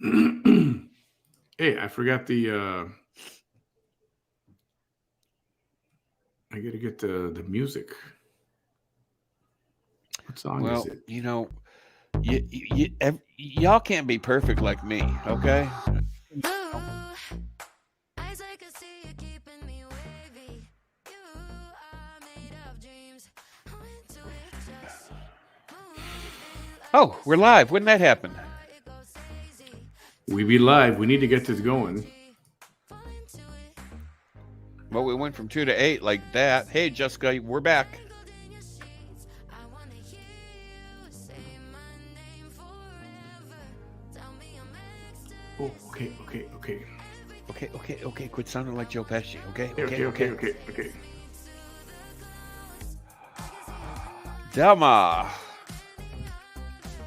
Hey, I forgot the. I gotta get the music. What song is Well, it? y'all can't be perfect like me, okay? Oh, we're live. When did that happen? We be live. We need to get this going. Well, we went from 2 to 8 like that. Hey, Jessica, we're back. Oh, okay. Okay. Quit sounding like Joe Pesci. Okay, Okay, okay, okay, okay, okay. okay, okay. Delma.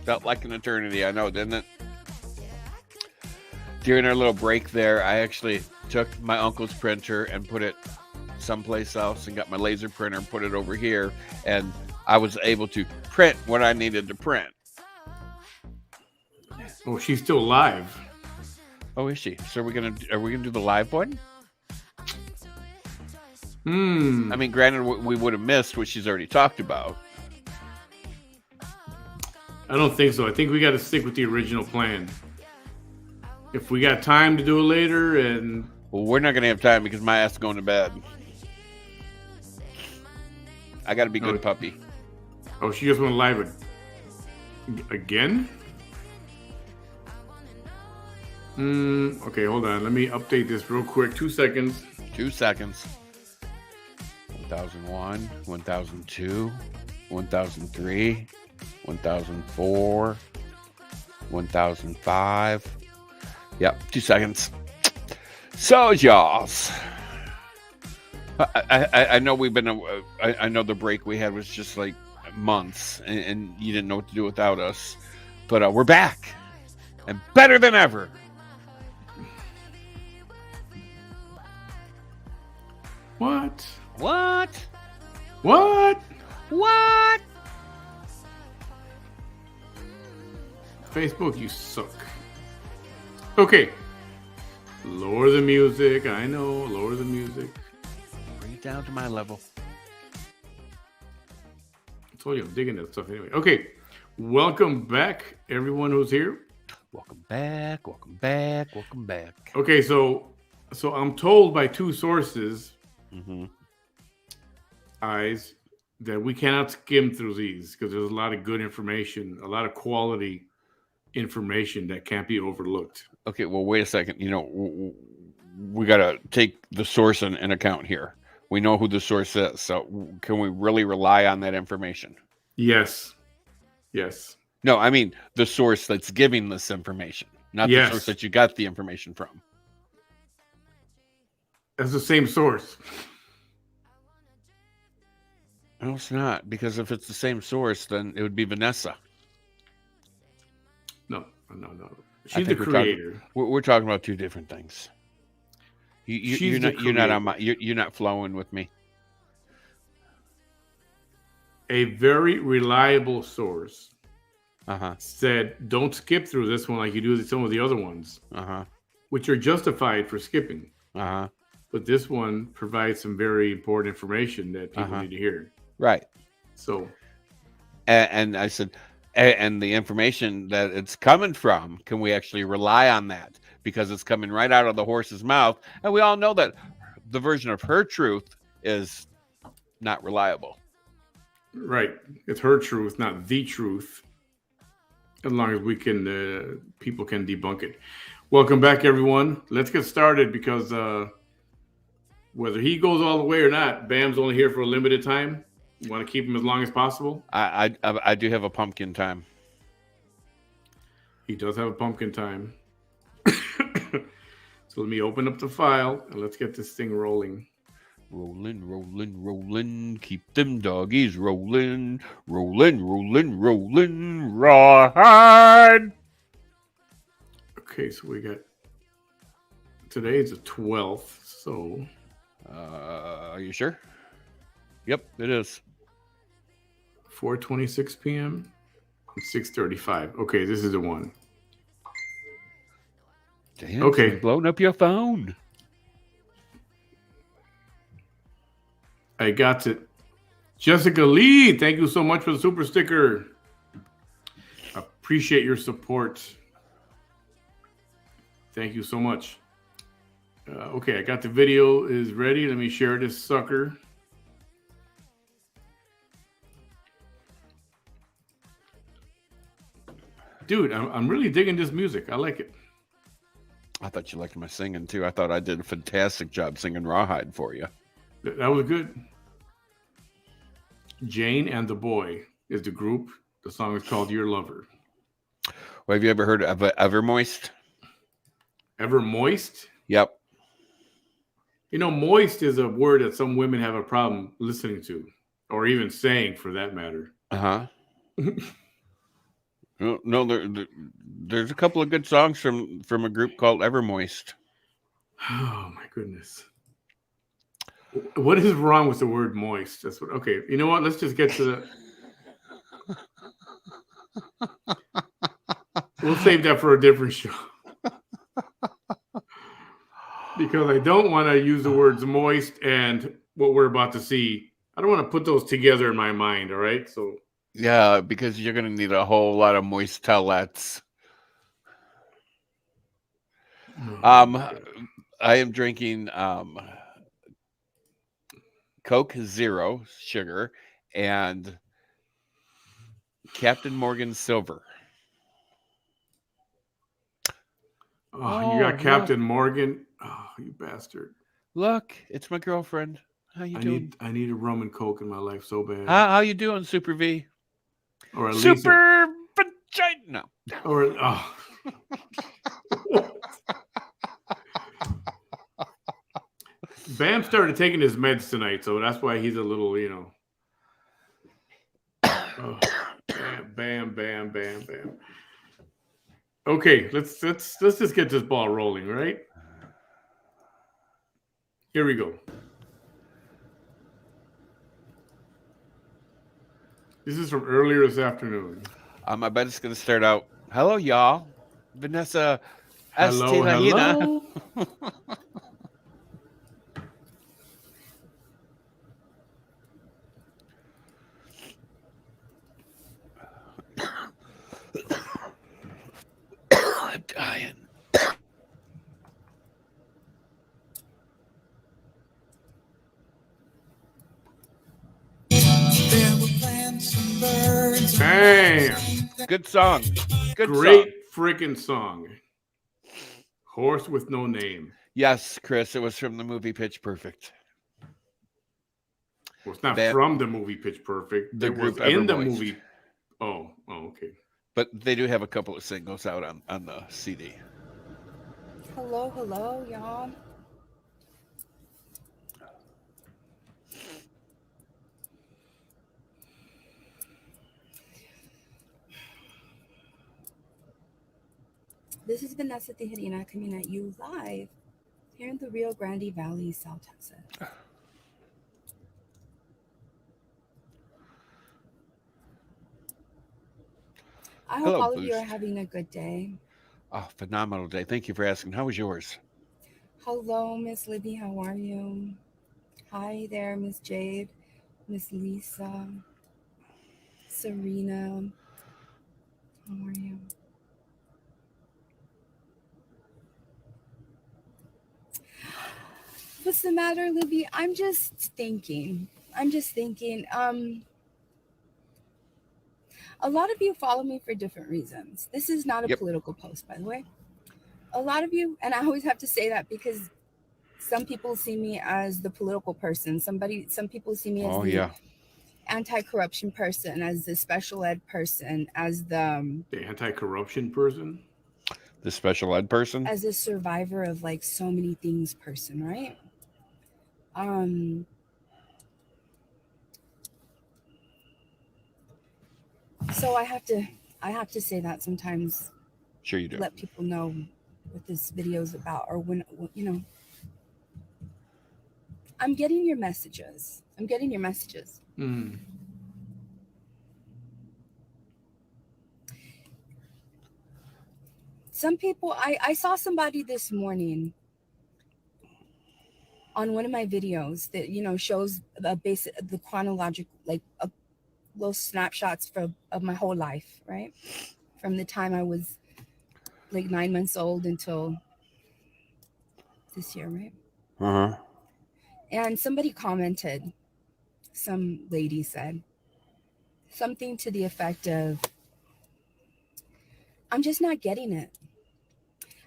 Felt like an eternity, I know, didn't it? During our little break there, I actually took my uncle's printer and put it someplace else and got my laser printer and put it over here. And I was able to print what I needed to print. Oh, she's still live. Oh, is she? So are we gonna do the live one? I Hmm. mean, granted, we would have missed what she's already talked about. I don't think so. I think we got to stick with the original plan. If we got time to do it later, and Well, we're not gonna have time because my ass is going to bed. I got to be oh, good puppy. she just went live again. Okay, hold on. Let me update this real quick. 2 seconds. 2 seconds. 1001, 1002, 1003, 1004, 1005. Yep, 2 seconds. So, y'all. I know we've been. I know the break we had was just like months, and you didn't know what to do without us. But we're back, and better than ever. What? What? What? What? Facebook, you suck. Okay. Lower the music. I know. Lower the music. Bring it down to my level. I told you I'm digging that stuff anyway. Okay. Welcome back, everyone who's here. Welcome back. Welcome back. Welcome back. Okay, so I'm told by two sources, Mm-hmm. eyes, that we cannot skim through these because there's a lot of good information, a lot of quality information that can't be overlooked. Okay, well, wait a second. We got to take the source in account here. We know who the source is. So, can we really rely on that information? Yes. Yes. No, I mean the source that's giving this information, not the source Yes. that you got the information from. That's the same source. No, it's not. Because if it's the same source, then it would be Vanessa. No. I She's the think we're talking. creator. We're talking about two different things. You're She's the not. You're not on my. creator. You're not flowing with me. A very reliable source Uh huh. said, don't skip through this one like you do with some of the other ones, Uh huh. which are justified for skipping. Uh huh. But this one provides some very important information that Uh people huh. need to hear. Right. So, And I said, and the information that it's coming from, can we actually rely on that? Because it's coming right out of the horse's mouth. And we all know that the version of her truth is not reliable. right, it's her truth, not the truth. As long as we can, people can debunk it. Welcome back, everyone. Let's get started because whether he goes all the way or not, Bam's only here for a limited time. You want to keep him as long as possible. I do have a pumpkin time. He does have a pumpkin time. So let me open up the file and let's get this thing rolling. Rolling, rolling, rolling. Keep them doggies rolling. Rolling, rolling, rolling. Rawhide. Okay, so we got today is the 12th, so Are you sure? Yep, it is. 4:26 p.m. 6:35. Okay, this is the one. Damn, Okay. she's blowing up your phone. I got it. Jessica Lee, thank you so much for the super sticker. Appreciate your support. Thank you so much. Okay, I got the video is ready. Let me share this sucker. Dude, I'm really digging this music. I like it. I thought you liked my singing too. I thought I did a fantastic job singing Rawhide for you. That was good. Jane and the Boy is the group. The song is called Your Lover. Well, have you ever heard of Evermoist? Ever Moist? Yep. You know, moist is a word that some women have a problem listening to, or even saying for that matter. Uh-huh. No, there's a couple of good songs from a group called Evermoist. Oh my goodness. What is wrong with the word moist? That's what. Okay, you know what? Let's just get to the. We'll save that for a different show. Because I don't want to use the words moist and what we're about to see. I don't want to put those together in my mind, all right? So yeah, because you're going to need a whole lot of moist towelettes. I am drinking Coke Zero sugar and Captain Morgan Silver. Oh, you got Captain Morgan. Oh, you bastard. Look, it's my girlfriend. How you doing? I need a rum and Coke in my life so bad. How you doing, Super V? Or at Super vagina. Or Bam started taking his meds tonight, so that's why he's a little, you know. Oh, bam, bam, bam, bam, bam. Okay, let's just get this ball rolling, right? Here we go. This is from earlier this afternoon. I bet it's going to start out. Hello, y'all. Vanessa. Hello. I'm dying. Bam! Good song. Great freaking song. Horse with No Name. Yes, Chris, it was from the movie Pitch Perfect. Well, it's not from the movie Pitch Perfect. The it group was in the Evermoist. movie. Oh, okay. But they do have a couple of singles out on the CD. Hello, y'all. This is Vanessa Tijerina coming at you live here in the Rio Grande Valley, South Texas. I hope all of you are having a good day. Oh, phenomenal day. Thank you for asking. How was yours? Hello, Miss Libby. How are you? Hi there, Miss Jade, Miss Lisa, Serena. How are you? What's the matter, Libby? I'm just thinking. A lot of you follow me for different reasons. This is not a political post, by the way. A lot of you, and I always have to say that because some people see me as the political person. Some people see me as the anti-corruption person, as the special ed person, as the anti-corruption person, the special ed person, as a survivor of like so many things person, right? So I have to say that sometimes. Sure you do. Let people know what this video is about, or when you know. I'm getting your messages. Mm. Some people, I saw somebody this morning on one of my videos that, you know, shows the chronological, like a little snapshots of my whole life, right? From the time I was like 9 months old until this year, right? Uh-huh. And somebody commented, some lady said something to the effect of, I'm just not getting it.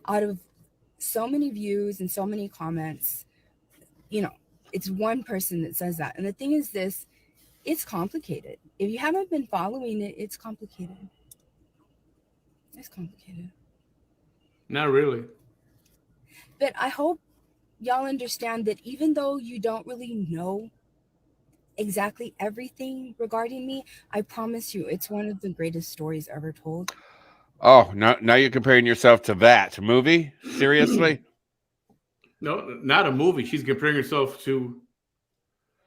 Out of so many views and so many comments, you know, it's one person that says that. And the thing is this, it's complicated. If you haven't been following it, it's complicated. It's complicated. Not really. But I hope y'all understand that even though you don't really know exactly everything regarding me, I promise you it's one of the greatest stories ever told. Oh, now you're comparing yourself to that movie? Seriously? No, not a movie. She's comparing herself to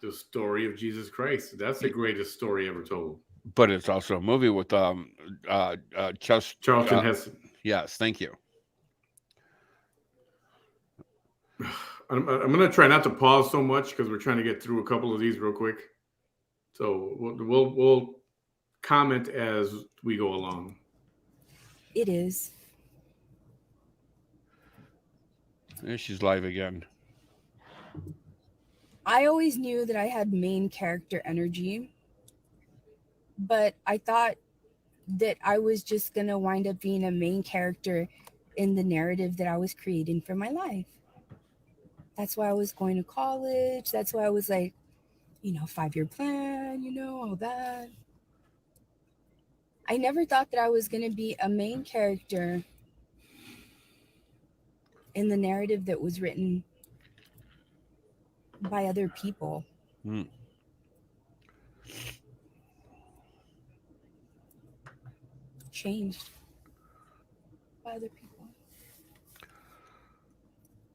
the story of Jesus Christ. That's the greatest story ever told. But it's also a movie with Charlton Heston. Yes, thank you. I'm going to try not to pause so much because we're trying to get through a couple of these real quick. So we'll comment as we go along. It is. There she's live again. I always knew that I had main character energy, but I thought that I was just going to wind up being a main character in the narrative that I was creating for my life. That's why I was going to college. That's why I was like, you know, 5-year plan, you know, all that. I never thought that I was going to be a main character in the narrative that was written by other people. Changed by other people.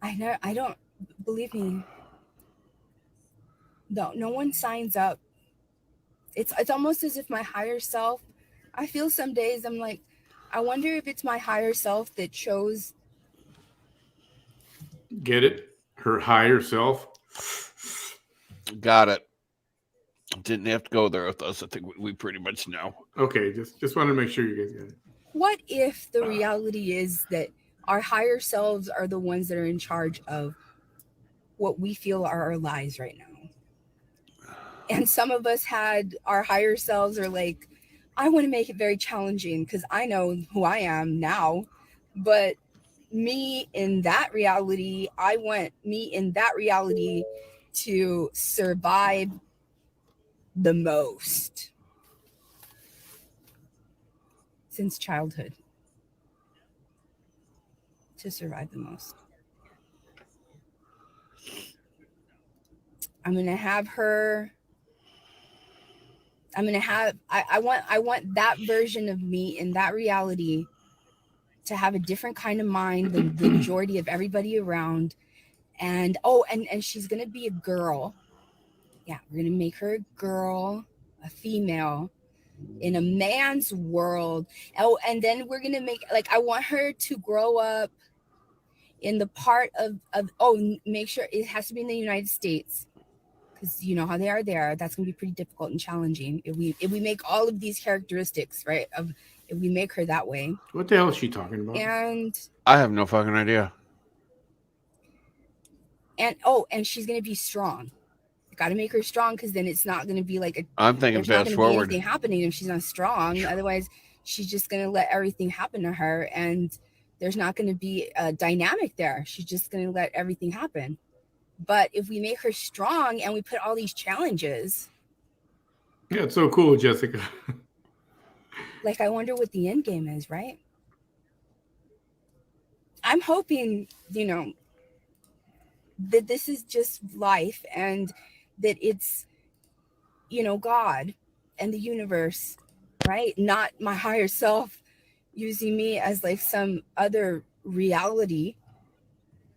I don't, believe me, no one signs up. It's almost as if my higher self, I feel some days I'm like, I wonder if it's my higher self that chose. Get it? Her higher self. Got it. Didn't have to go there with us. I think we pretty much know. Okay, just wanted to make sure you guys got it. What if the reality is that our higher selves are the ones that are in charge of what we feel are our lives right now? And some of us had our higher selves are like, I want to make it very challenging because I know who I am now. But me in that reality, I want me in that reality to survive the most since childhood. To survive the most. I'm gonna have her. I'm gonna have. I want that version of me in that reality to have a different kind of mind than the majority of everybody around. And and she's gonna be a girl. Yeah, we're gonna make her a girl, a female, in a man's world. Oh, and then we're gonna make, like, I want her to grow up in the part of make sure it has to be in the United States, because you know how they are there. That's gonna be pretty difficult and challenging if we make all of these characteristics, right, of if we make her that way. What the hell is she talking about? And I have no fucking idea. And she's gonna be strong. Got to make her strong, because then it's not gonna be like I'm thinking there's not fast gonna forward. be anything happening if she's not strong. Otherwise, she's just gonna let everything happen to her, and there's not gonna be a dynamic there. She's just gonna let everything happen. But if we make her strong and we put all these challenges, yeah, it's so cool, Jessica. like, I wonder what the end game is, right? I'm hoping, you know, that this is just life, and that it's, you know, God and the universe, right? Not my higher self using me as like some other reality,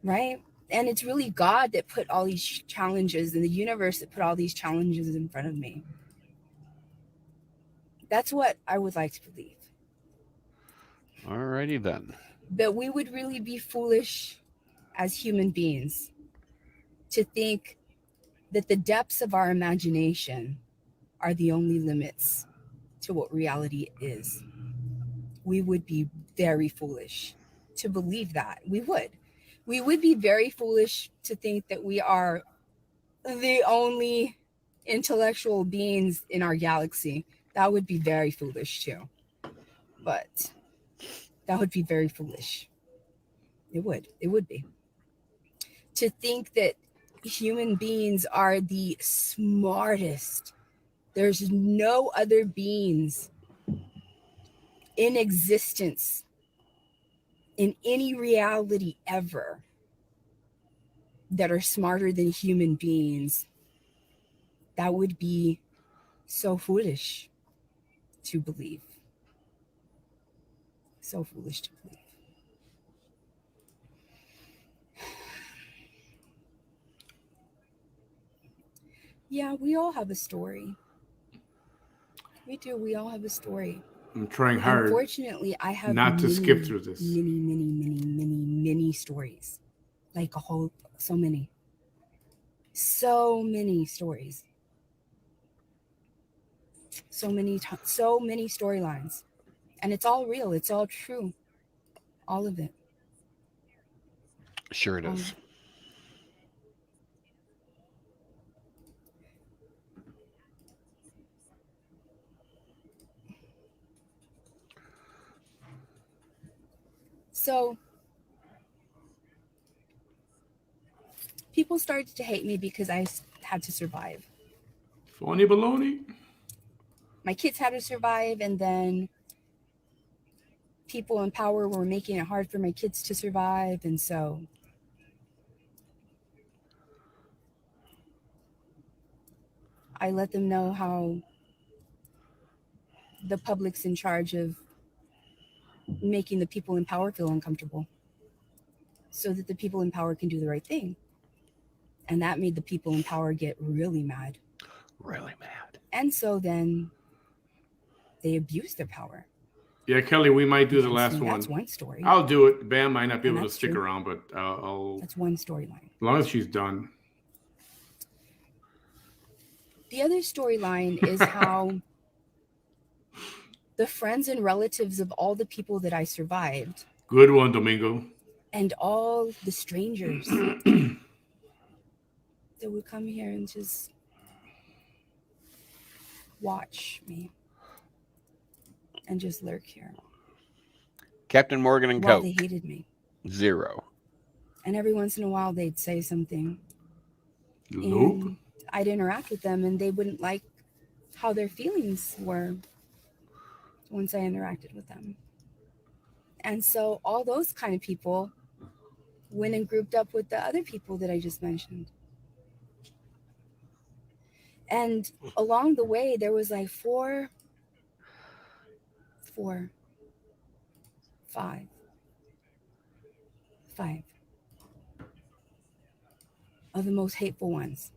right? And it's really God that put all these challenges, and the universe that put all these challenges in front of me. That's what I would like to believe. Alrighty then. But we would really be foolish as human beings to think that the depths of our imagination are the only limits to what reality is. We would be very foolish to believe that. We would. We would be very foolish to think that we are the only intellectual beings in our galaxy. That would be very foolish too. But that would be very foolish. It would. It would be. To think that human beings are the smartest. There's no other beings in existence in any reality ever that are smarter than human beings. That would be so foolish to believe. So foolish to believe. Yeah, we all have a story. We do. We all have a story. I'm trying hard. Unfortunately, I have not to skip through this. Many stories. Like a whole, so many. So many stories. So many storylines. And it's all real. It's all true. All of it. Sure it is. So people started to hate me because I had to survive. Phony baloney. My kids had to survive, and then people in power were making it hard for my kids to survive, and so I let them know how the public's in charge of making the people in power feel uncomfortable so that the people in power can do the right thing. And that made the people in power get really mad. Really mad. And so then they abused their power. Yeah, Kelly, we might do the last one. That's one story. I'll do it. Bam might not be And able to stick true. around, but I'll. That's one storyline. As long as she's done. The other storyline is how the friends and relatives of all the people that I survived. Good one, Domingo. And all the strangers that would come here and just watch me and just lurk here. Captain Morgan and While Coke. they hated me. 0. And every once in a while they'd say something. Nope. And I'd interact with them and they wouldn't like how their feelings were once I interacted with them. And so all those kind of people went and grouped up with the other people that I just mentioned. And along the way, there was like 5 of the most hateful ones.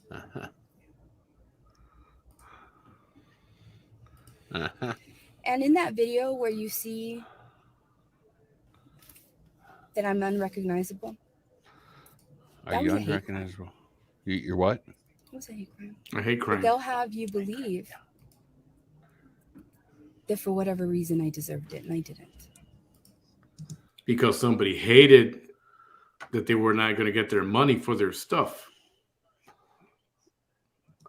Uh-huh. Uh-huh. And in that video where you see that I'm unrecognizable. Are you unrecognizable? You're what? It was a hate crime. I hate crime. But they'll have you believe that for whatever reason I deserved it, and I didn't. Because somebody hated that they were not going to get their money for their stuff.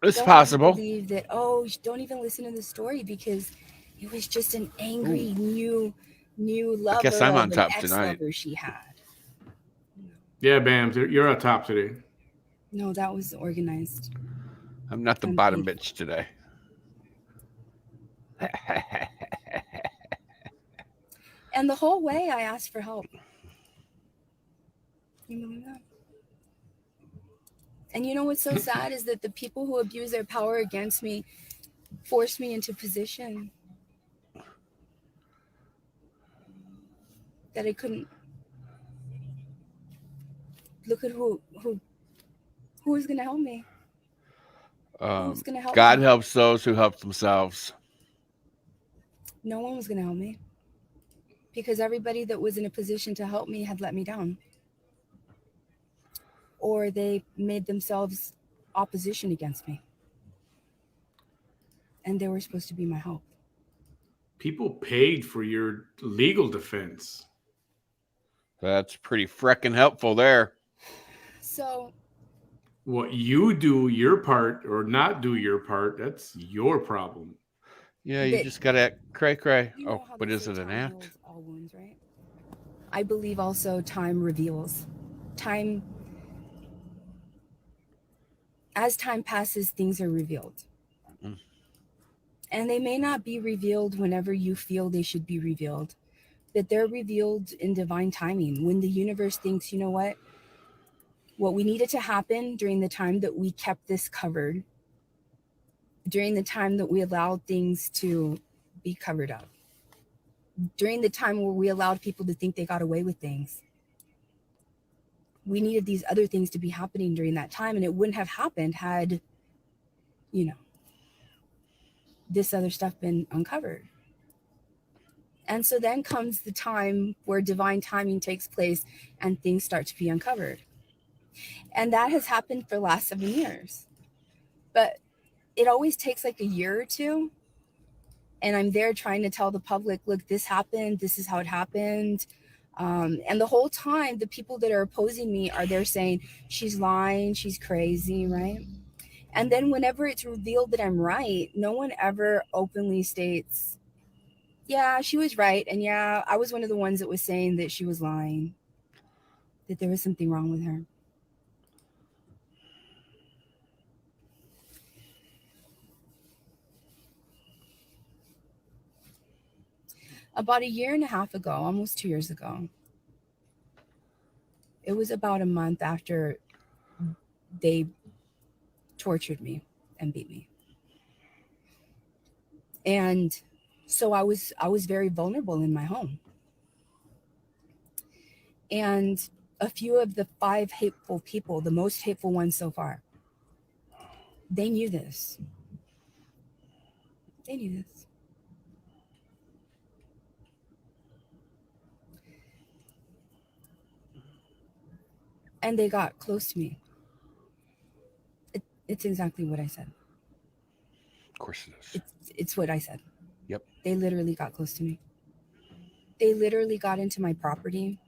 It's possible. Believe that, don't even listen to the story because it was just an angry new lover. I guess I'm on of top an tonight. Ex-lover she had. Yeah, Bam, you're on top today. No, that was organized. I'm not the bottom bitch today. And the whole way I asked for help. You believe that? And you know what's so sad is that the people who abuse their power against me forced me into position that I couldn't. Look at who is going to help me. Who's going to help God me? helps those who help themselves. No one was going to help me. because everybody that was in a position to help me had let me down. Or they made themselves opposition against me. And they were supposed to be my help. People paid for your legal defense. That's pretty frickin' helpful there. So What you do your part or not do your part, that's your problem. Yeah, you just gotta cray. You know Oh, how but they is say it an time act? heals all wounds, right? I believe also time reveals. Time, as time passes, things are revealed. Mm. And they may not be revealed whenever you feel they should be revealed, but they're revealed in divine timing. When the universe thinks, you know what we needed to happen during the time that we kept this covered, during the time that we allowed things to be covered up, during the time where we allowed people to think they got away with things. We needed these other things to be happening during that time, and it wouldn't have happened had, this other stuff been uncovered. And so then comes the time where divine timing takes place and things start to be uncovered. And that has happened for the last 7 years. But it always takes like a year or two. And I'm there trying to tell the public, look, this happened. This is how it happened. And the whole time, the people that are opposing me are there saying, she's lying, she's crazy, right? And then whenever it's revealed that I'm right, no one ever openly states, yeah, she was right. And yeah, I was one of the ones that was saying that she was lying, that there was something wrong with her. About a year and a half ago, almost 2 years ago, it was about a month after they tortured me and beat me. And so I was very vulnerable in my home. And a few of the 5 hateful people, the most hateful ones so far, they knew this. They knew this. And they got close to me. It's exactly what I said. Of course it is. It's what I said. Yep. They literally got close to me. They literally got into my property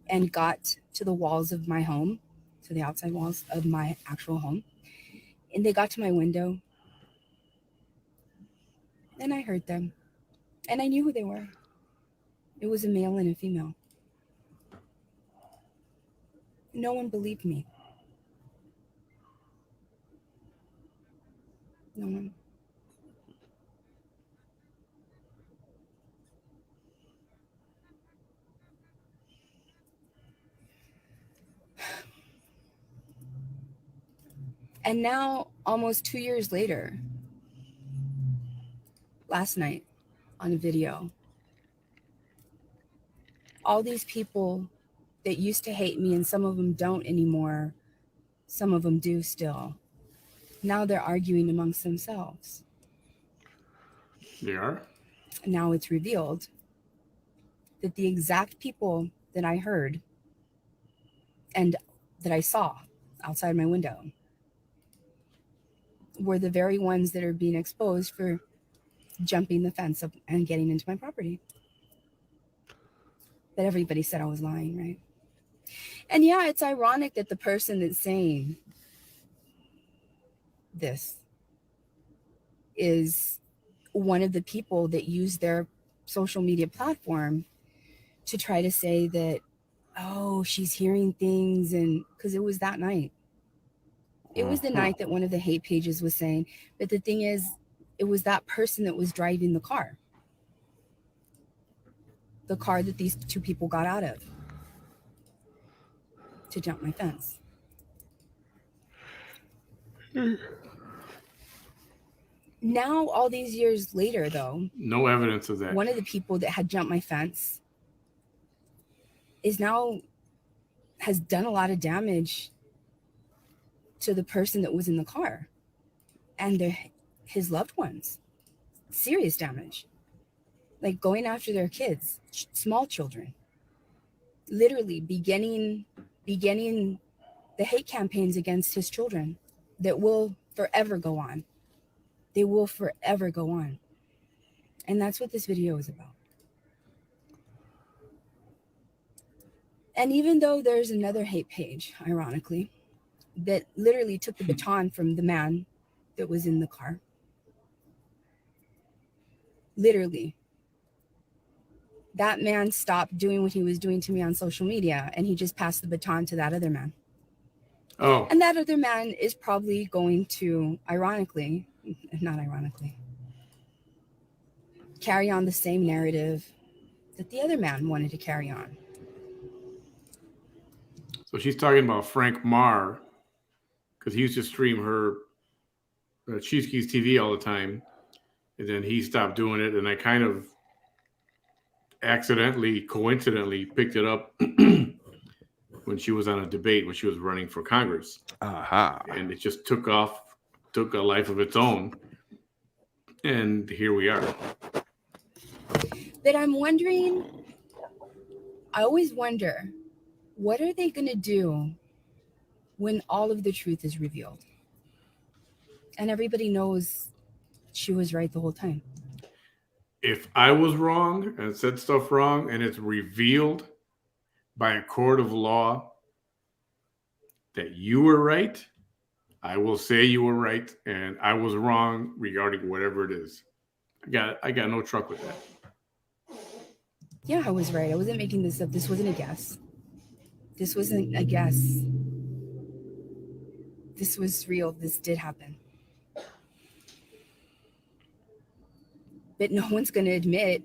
and got to the walls of my home, to the outside walls of my actual home. And they got to my window. And I heard them. And I knew who they were. It was a male and a female. No one believed me. No one. And now, almost 2 years later, last night on a video, all these people that used to hate me, and some of them don't anymore, some of them do still. Now they're arguing amongst themselves. They are? Now it's revealed that the exact people that I heard and that I saw outside my window were the very ones that are being exposed for jumping the fence up and getting into my property. But everybody said I was lying, right? And yeah, it's ironic that the person that's saying this is one of the people that use their social media platform to try to say that, oh, she's hearing things. And because it was that night. It was the night that one of the hate pages was saying. But the thing is, it was that person that was driving the car that these 2 people got out of to jump my fence. Now, all these years later, though, no evidence of that. One of the people that had jumped my fence has done a lot of damage to the person that was in the car and his loved ones. Serious damage. like going after their kids, small children, literally beginning the hate campaigns against his children that will forever go on. They will forever go on. And that's what this video is about. And even though there's another hate page, ironically, that literally took the baton from the man that was in the car. Literally. That man stopped doing what he was doing to me on social media, and he just passed the baton to that other man. Oh. And that other man is probably going to, ironically, not ironically, carry on the same narrative that the other man wanted to carry on. So she's talking about Frank Marr, because he used to stream her Cheese Keys TV all the time, and then he stopped doing it, and I kind of coincidentally picked it up when she was on a debate when she was running for Congress. And it just took a life of its own, and here we are. But I'm wondering, I always wonder, what are they going to do when all of the truth is revealed? And everybody knows she was right the whole time. If I was wrong and said stuff wrong and it's revealed by a court of law that you were right, I will say you were right and I was wrong regarding whatever it is. I got no truck with that. Yeah, I was right. I wasn't making this up. This wasn't a guess. This wasn't a guess. This was real. This did happen. But no one's going to admit,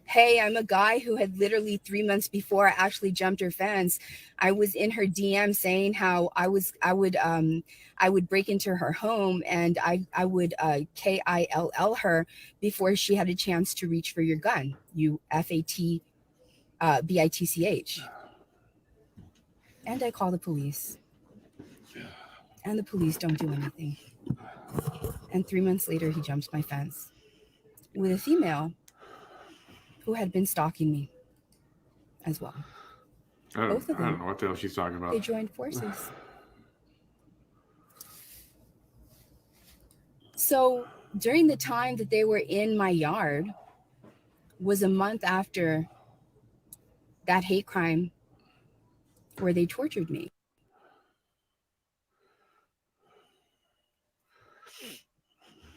hey, I'm a guy who had literally 3 months before I actually jumped her fence. I was in her DM saying how I would break into her home and I would KILL her before she had a chance to reach for your gun. You FAT BITCH. And I call the police. And the police don't do anything. And 3 months later, he jumps my fence with a female who had been stalking me as well. Both of them. I don't know what the hell she's talking about. They joined forces. So during the time that they were in my yard was a month after that hate crime where they tortured me.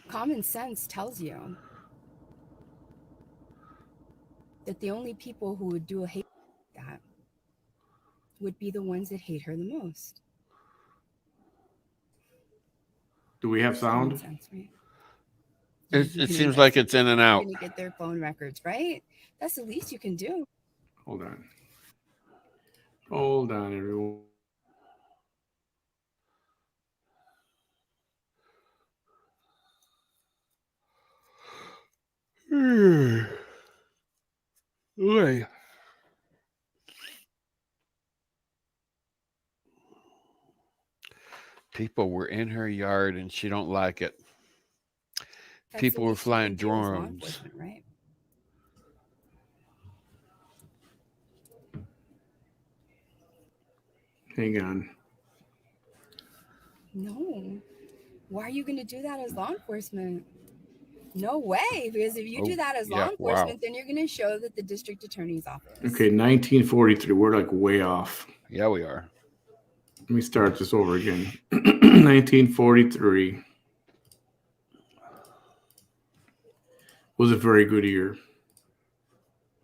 Common sense tells you that the only people who would do a hate like that would be the ones that hate her the most. Do we have sound? Common sense, right? It seems like it's in and out. You're gonna get their phone records, right? That's the least you can do. Hold on, everyone. Oy. People were in her yard and she don't like it. That's People the were least you flying can do as law drones. enforcement, right? Hang on. No. Why are you going to do that as law enforcement? No way. Because if you do that as law enforcement, then you're going to show that the district attorney's office. Okay, 1943. We're like way off. Yeah, we are. Let me start this over again. 1943 was a very good year.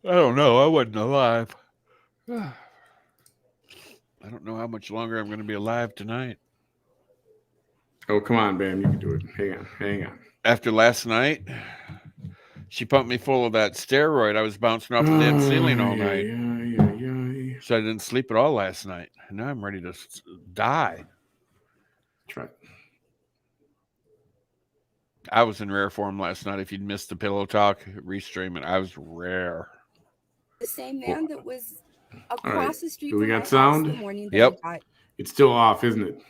I don't know. I wasn't alive. I don't know how much longer I'm going to be alive tonight. Oh, come on, Bam. You can do it. Hang on. After last night, she pumped me full of that steroid. I was bouncing off the damn ceiling all night. So I didn't sleep at all last night. And now I'm ready to die. Try. I was in rare form last night. If you'd missed the pillow talk, restream it. I was rare. The same man that was across the street Do we from my got sound? house the morning that Yep. I got It's still off, isn't it?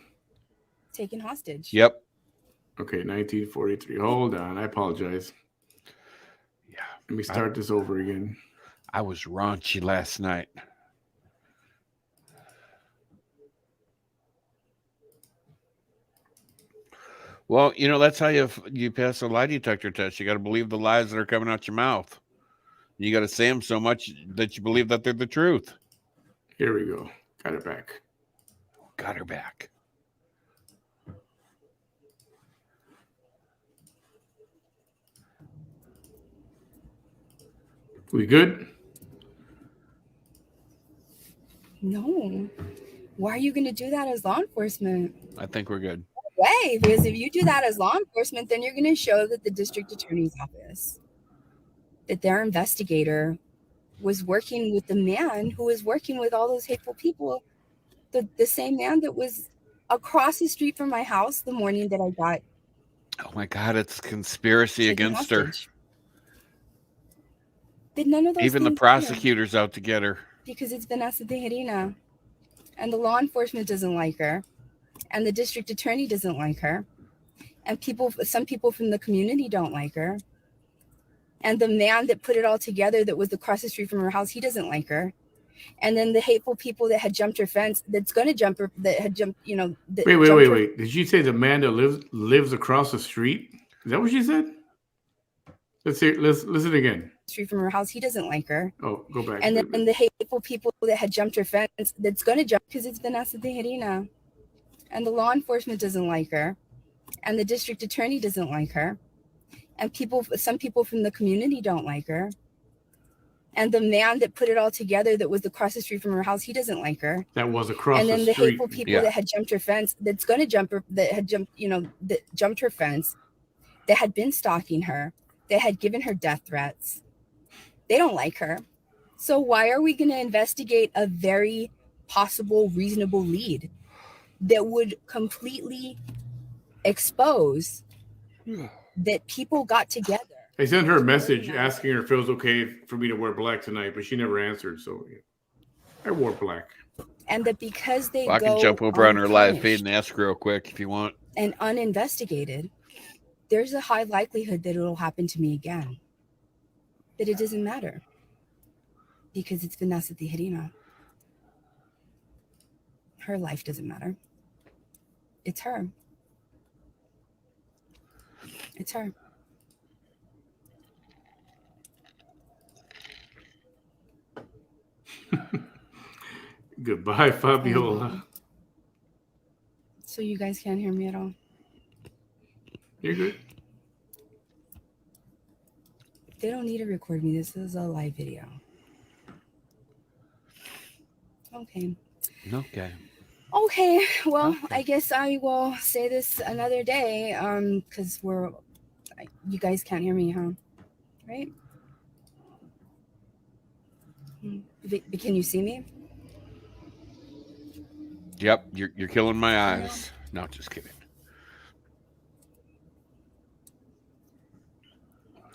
taken hostage. Yep. Okay, 1943. Hold on. I apologize. Yeah. Let me start this over again. I was raunchy last night. Well, that's how you pass a lie detector test. You got to believe the lies that are coming out your mouth. You got to say them so much that you believe that they're the truth. Here we go. Got it back. Got her back. We good? No. Why are you going to do that as law enforcement? I think we're good. Way, because if you do that as law enforcement, then you're going to show that the district attorney's office, that their investigator was working with the man who was working with all those hateful people, the same man that was across the street from my house the morning that I got. Oh my God, it's conspiracy against her. Did none of those even the prosecutors out to get her? Because it's Vanessa Tejerina, and the law enforcement doesn't like her, and the district attorney doesn't like her, and some people from the community don't like her, and the man that put it all together that was across the street from her house, he doesn't like her. And then the hateful people that had jumped her fence, that's going to jump her, that had jumped, Wait. Did she say the man that lives across the street? Is that what she said? Let's listen again. Street from her house, he doesn't like her. Oh, go back. And then the hateful people that had jumped her fence, that's going to jump because it's Vanessa Tejerina. And the law enforcement doesn't like her. And the district attorney doesn't like her. And some people from the community don't like her. And the man that put it all together that was across the street from her house, he doesn't like her. That was across the street. And then the hateful people that had jumped her fence, that's going to jump her, that had jumped, that jumped her fence, that had been stalking her, that had given her death threats. They don't like her. So why are we going to investigate a very possible reasonable lead that would completely expose that people got together? I sent her a message asking her if it was okay for me to wear black tonight, but she never answered. So I wore black. And that because they I can jump over on her live feed and ask real quick if you want. And uninvestigated, there's a high likelihood that it'll happen to me again. That it doesn't matter. Because it's Vanessa Tejerina. Her life doesn't matter. It's her. It's her. Goodbye, Fabiola. So you guys can't hear me at all? You're good. They don't need to record me. This is a live video. Okay. Okay. Well, okay. I guess I will say this another day. Because you guys can't hear me, huh? Right? Can you see me? Yep, you're killing my eyes. No, just kidding.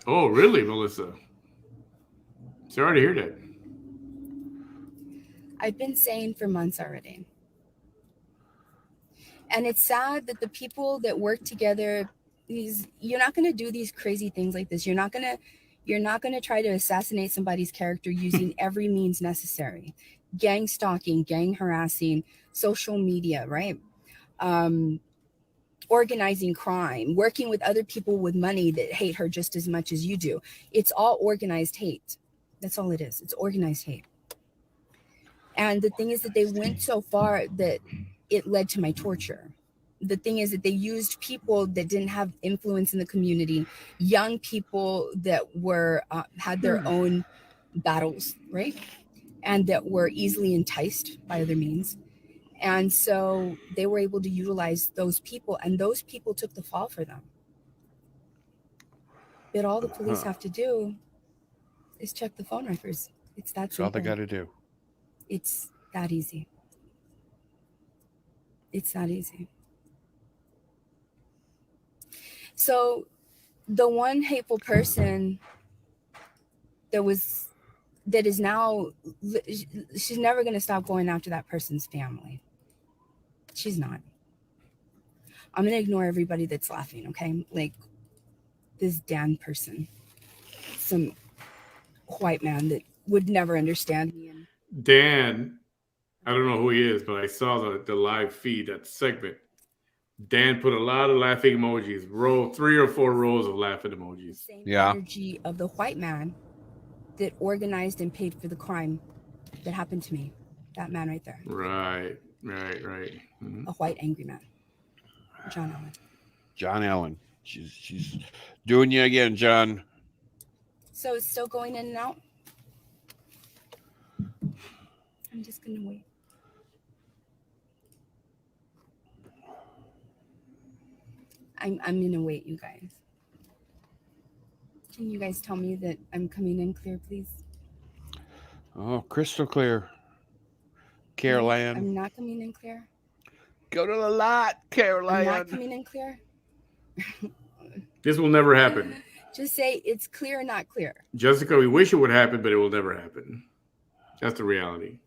Oh, really, Melissa? Sorry to hear that. I've been saying for months already. And it's sad that the people that work together, you're not going to do these crazy things like this. You're not going to try to assassinate somebody's character using every means necessary. Gang stalking, gang harassing, social media, right? Organizing crime, working with other people with money that hate her just as much as you do. It's all organized hate. That's all it is. It's organized hate. And the thing is that they went so far that it led to my torture. The thing is that they used people that didn't have influence in the community, young people that were had their own battles, right? And that were easily enticed by other means. And so they were able to utilize those people, and those people took the fall for them. But all the police have to do is check the phone records. It's that simple. That's all they got to do. It's that easy. It's that easy. So the one hateful person that is now, she's never going to stop going after that person's family. She's not. I'm going to ignore everybody that's laughing, okay? Like this Dan person. white man that would never understand me. And Dan, I don't know who he is, but I saw the live feed, that segment. Dan put a lot of laughing emojis, 3 or 4 rows of laughing emojis. same Yeah. energy of the white man that organized and paid for the crime that happened to me. That man right there. Right. Mm-hmm. A white angry man. John Allen. John Allen. She's doing you again, John. So it's still going in and out? I'm just going to wait. I'm going to wait, you guys. Can you guys tell me that I'm coming in clear, please? Oh, crystal clear. Caroline. I'm not coming in clear. Go to the lot, Caroline. I'm not coming in clear. This will never happen. Just say it's clear or not clear. Jessica, we wish it would happen, but it will never happen. That's the reality.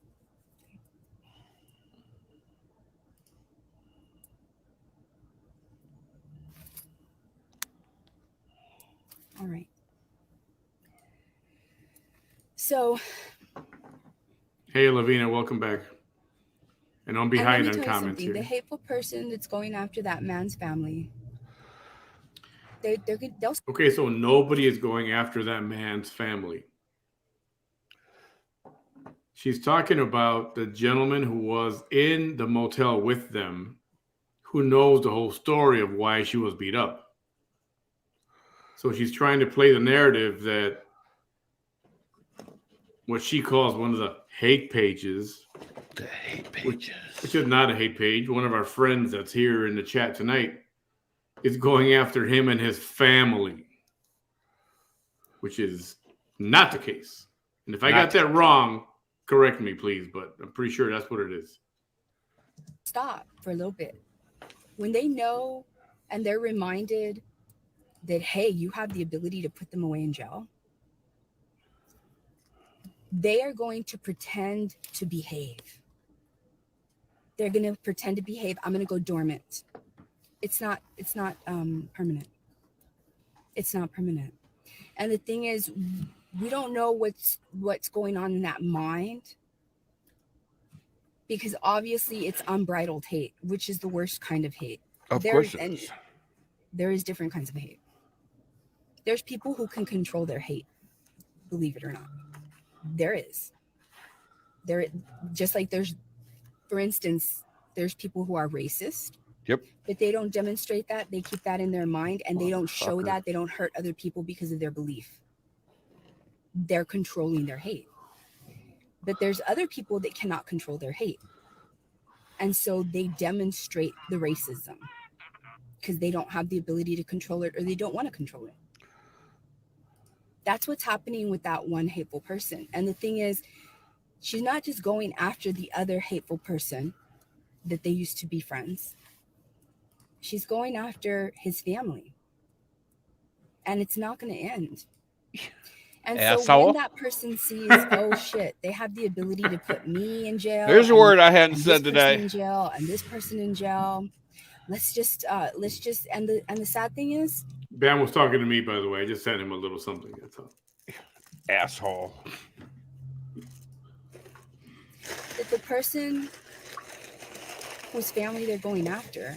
All right. So. Hey, Lavina, welcome back. And I'm behind on comments here. The hateful person that's going after that man's family. They'll. Okay, so nobody is going after that man's family. She's talking about the gentleman who was in the motel with them, who knows the whole story of why she was beat up. So she's trying to play the narrative that what she calls one of the hate pages. The hate pages. Which is not a hate page. One of our friends that's here in the chat tonight is going after him and his family, which is not the case. And if I got that wrong, correct me, please, but I'm pretty sure that's what it is. Stop for a little bit. When they know and they're reminded that, hey, you have the ability to put them away in jail, they are going to pretend to behave. They're going to pretend to behave. I'm going to go dormant. It's not permanent. It's not permanent. And the thing is, we don't know what's going on in that mind, because obviously it's unbridled hate, which is the worst kind of hate. Of course it is. There is different kinds of hate. There's people who can control their hate, believe it or not. There is. Just like there's, for instance, there's people who are racist. Yep. But they don't demonstrate that. They keep that in their mind, and they don't show that. They don't hurt other people because of their belief. They're controlling their hate. But there's other people that cannot control their hate. And so they demonstrate the racism because they don't have the ability to control it, or they don't want to control it. That's what's happening with that one hateful person. And the thing is, she's not just going after the other hateful person that they used to be friends. She's going after his family. And it's not going to end. And so when that person sees, oh shit, they have the ability to put me in jail. There's a word I hadn't said today. In jail, and this person in jail. Let's just and the sad thing is, Bam was talking to me, by the way. I just sent him a little something. That's all. Asshole. That the person whose family they're going after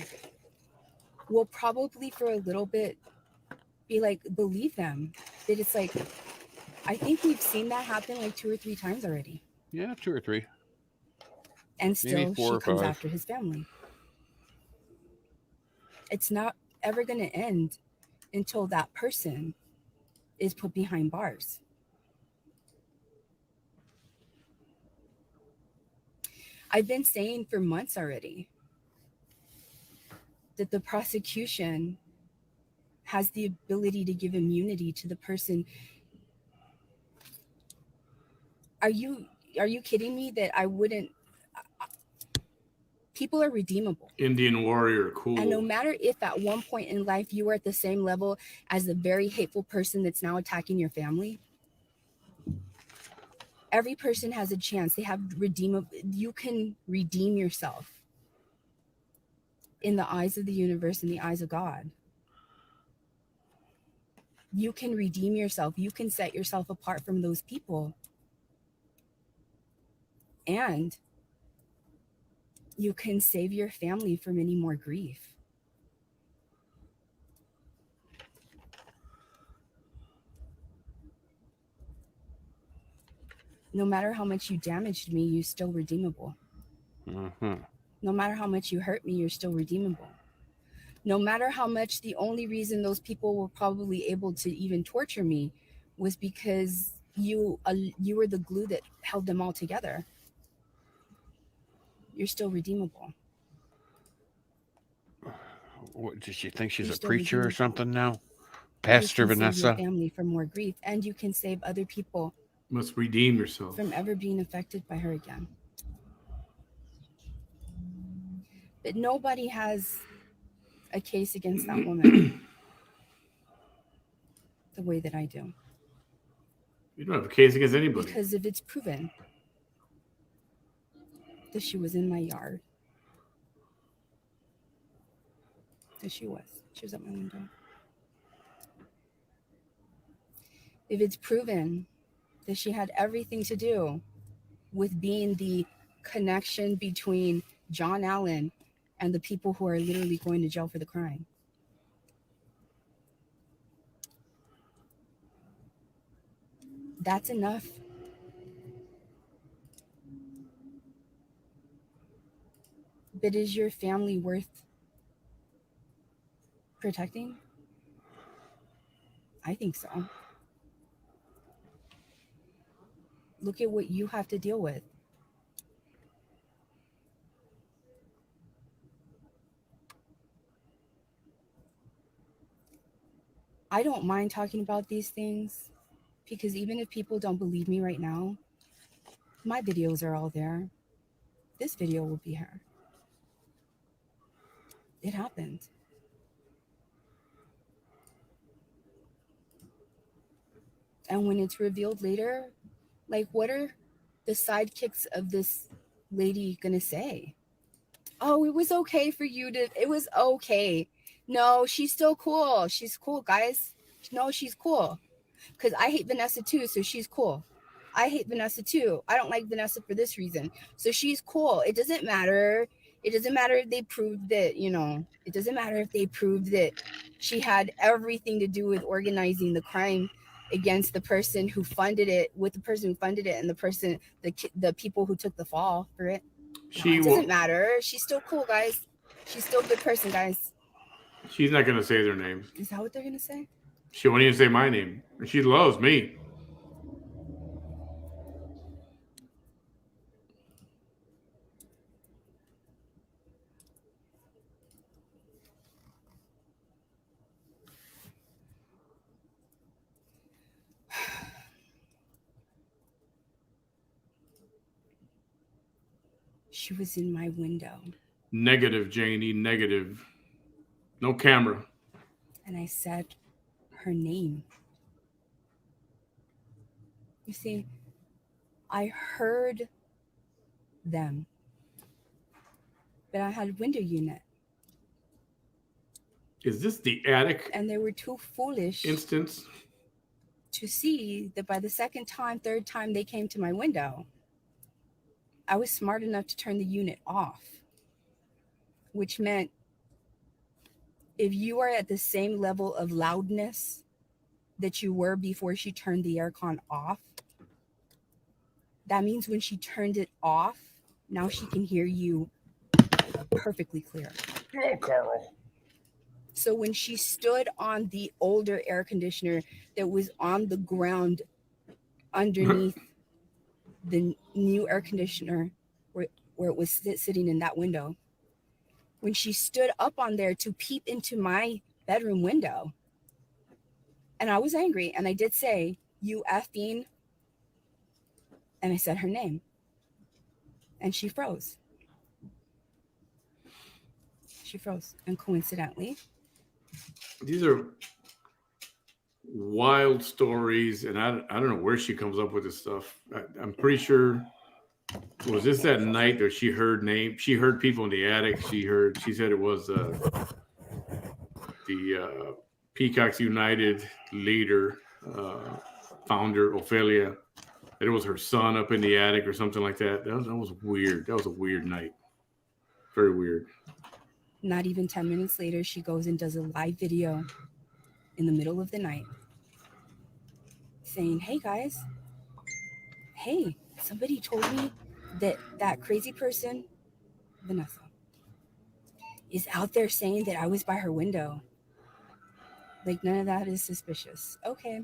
will probably for a little bit be like, believe them. That it's like, I think we've seen that happen like 2 or 3 times already. Yeah, 2 or 3. And still she comes after his family. It's not ever going to end until that person is put behind bars. I've been saying for months already that the prosecution has the ability to give immunity to the person. Are you kidding me that I wouldn't? People are redeemable. Indian warrior, cool. And no matter if at one point in life you were at the same level as the very hateful person that's now attacking your family, every person has a chance. They have redeemable. You can redeem yourself in the eyes of the universe, in the eyes of God. You can redeem yourself. You can set yourself apart from those people. And you can save your family from any more grief. No matter how much you damaged me, you're still redeemable. Mm-hmm. No matter how much you hurt me, you're still redeemable. No matter how much, the only reason those people were probably able to even torture me was because you were the glue that held them all together. You're still redeemable. What, does she think she's You're a still preacher or redeemable. something now? You Pastor can save your Vanessa? family from more grief, and you can save other people Must redeem yourself. from ever being affected by her again. But nobody has a case against that woman the way that I do. You don't have a case against anybody. Because if it's proven that she was in my yard, that she was at my window. If it's proven that she had everything to do with being the connection between John Allen and the people who are literally going to jail for the crime. That's enough. But is your family worth protecting? I think so. Look at what you have to deal with. I don't mind talking about these things because even if people don't believe me right now, my videos are all there. This video will be here. It happened. And when it's revealed later, like, what are the sidekicks of this lady gonna say? Oh, it was okay for you to, it was okay. No, she's still cool. She's cool, guys. No, she's cool. Because I hate Vanessa too, so she's cool. I hate Vanessa too. I don't like Vanessa for this reason. So she's cool. It doesn't matter. It doesn't matter if they proved that, it doesn't matter if they proved that she had everything to do with organizing the crime against the person who funded it, with the person who funded it and the people who took the fall for it. It doesn't matter. She's still cool, guys. She's still a good person, guys. She's not going to say their names. Is that what they're going to say? She won't even say my name. She loves me. She was in my window. Negative, Janie, negative. No camera. And I said her name. You see, I heard them, but I had window unit. Is this the attic? And they were too foolish instance to see that by the second time, third time they came to my window, I was smart enough to turn the unit off, which meant if you are at the same level of loudness that you were before she turned the aircon off, that means when she turned it off, now she can hear you perfectly clear. Oh, Carl. So when she stood on the older air conditioner that was on the ground underneath the new air conditioner where it was sitting in that window, when she stood up on there to peep into my bedroom window, and I was angry, and I did say, "You effing," and I said her name, and she froze. She froze, and coincidentally, these are wild stories, and I don't know where she comes up with this stuff. I'm pretty sure. Was this that night that she heard people in the attic? She said it was the Peacocks United leader, founder Ophelia, that it was her son up in the attic or something like that. That was weird. That was a weird night. Very weird. Not even 10 minutes later, she goes and does a live video in the middle of the night saying, hey guys, hey, somebody told me that crazy person, Vanessa, is out there saying that I was by her window. Like, none of that is suspicious. Okay.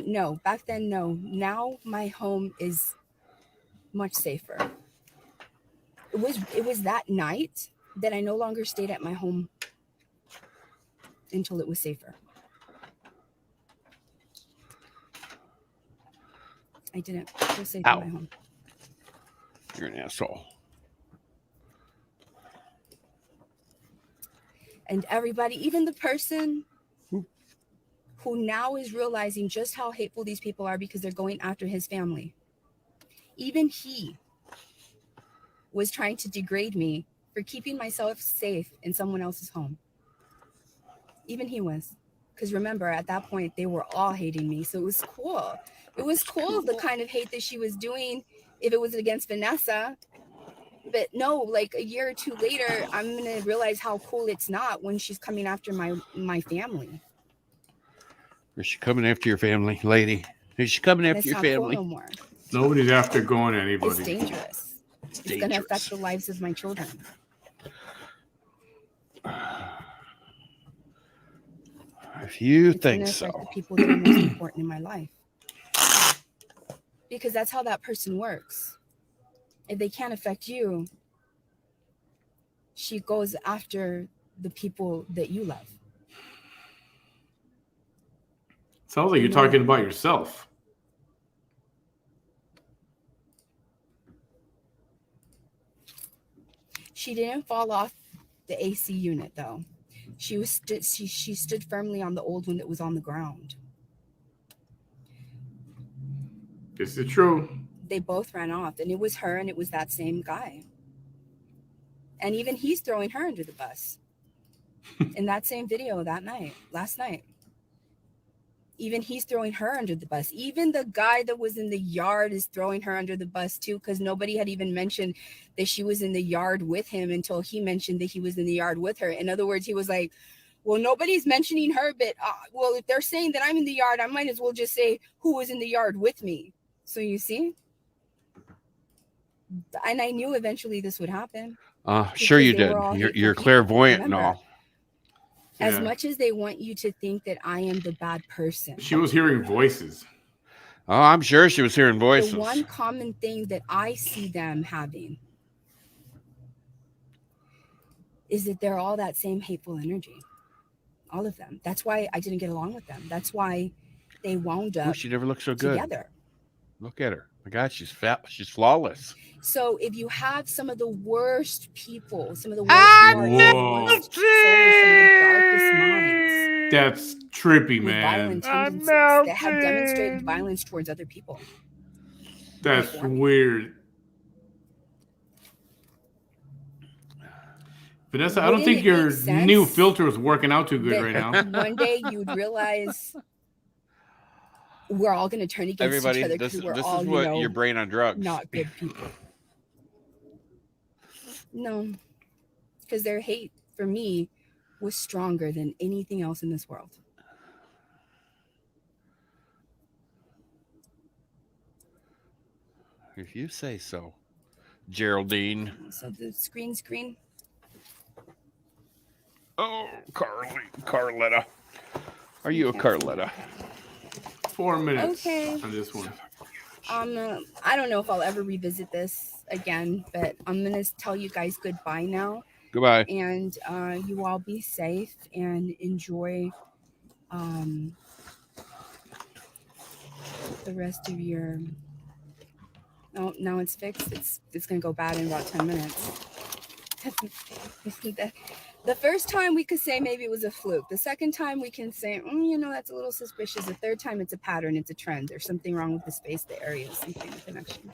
No, back then, no. Now my home is much safer. It was that night that I no longer stayed at my home until it was safer. I didn't feel safe in my home. You're an asshole. And everybody, even the person who now is realizing just how hateful these people are because they're going after his family, even he was trying to degrade me for keeping myself safe in someone else's home. Even he was. Because remember, at that point, they were all hating me. So it was cool. It was cool, the kind of hate that she was doing if it was against Vanessa. But no, like a year or two later, I'm going to realize how cool it's not when she's coming after my family. Is she coming after your family, lady? Is she coming after your family? Cool no more. Nobody's after going at anybody. It's dangerous. It's going to affect the lives of my children. If you think so. the people that are most important in my life. Because that's how that person works. If they can't affect you, she goes after the people that you love. Sounds like you're talking about yourself. She didn't fall off the AC unit, though. She stood firmly on the old one that was on the ground. This is true. They both ran off, and it was her and it was that same guy. And even he's throwing her under the bus. In that same video last night. Even he's throwing her under the bus. Even the guy that was in the yard is throwing her under the bus too, because nobody had even mentioned that she was in the yard with him until he mentioned that he was in the yard with her. In other words, he was like, well, nobody's mentioning her, but well, if they're saying that I'm in the yard, I might as well just say who was in the yard with me. So you see? And I knew eventually this would happen. Sure you did. You're clairvoyant and all. As much as they want you to think that I am the bad person. She was hearing voices. Oh, I'm sure she was hearing voices. The one common thing that I see them having is that they're all that same hateful energy. All of them. That's why I didn't get along with them. That's why they wound up she never looked so good. Together. Look at her. My God, she's fat. She's flawless. So if you have some of the worst people, some of the worst hearts, some of the darkest minds. That's trippy, man. That have demonstrated violence towards other people. That's weird. Vanessa, I don't think your new filter is working out too good right now. One day you'd realize we're all going to turn against each other because we're all, is what your brain on drugs. Not good people. No, because their hate for me was stronger than anything else in this world. If you say so, Geraldine. So the screen. Oh, Carletta. Are you a Carletta? 4 minutes on this one. I don't know if I'll ever revisit this again, but I'm going to tell you guys goodbye now. Goodbye. And you all be safe and enjoy the rest of your... Oh, now it's fixed. It's going to go bad in about 10 minutes. The first time we could say maybe it was a fluke. The second time we can say, that's a little suspicious. The third time it's a pattern, it's a trend. There's something wrong with the space, the area, something, the connection.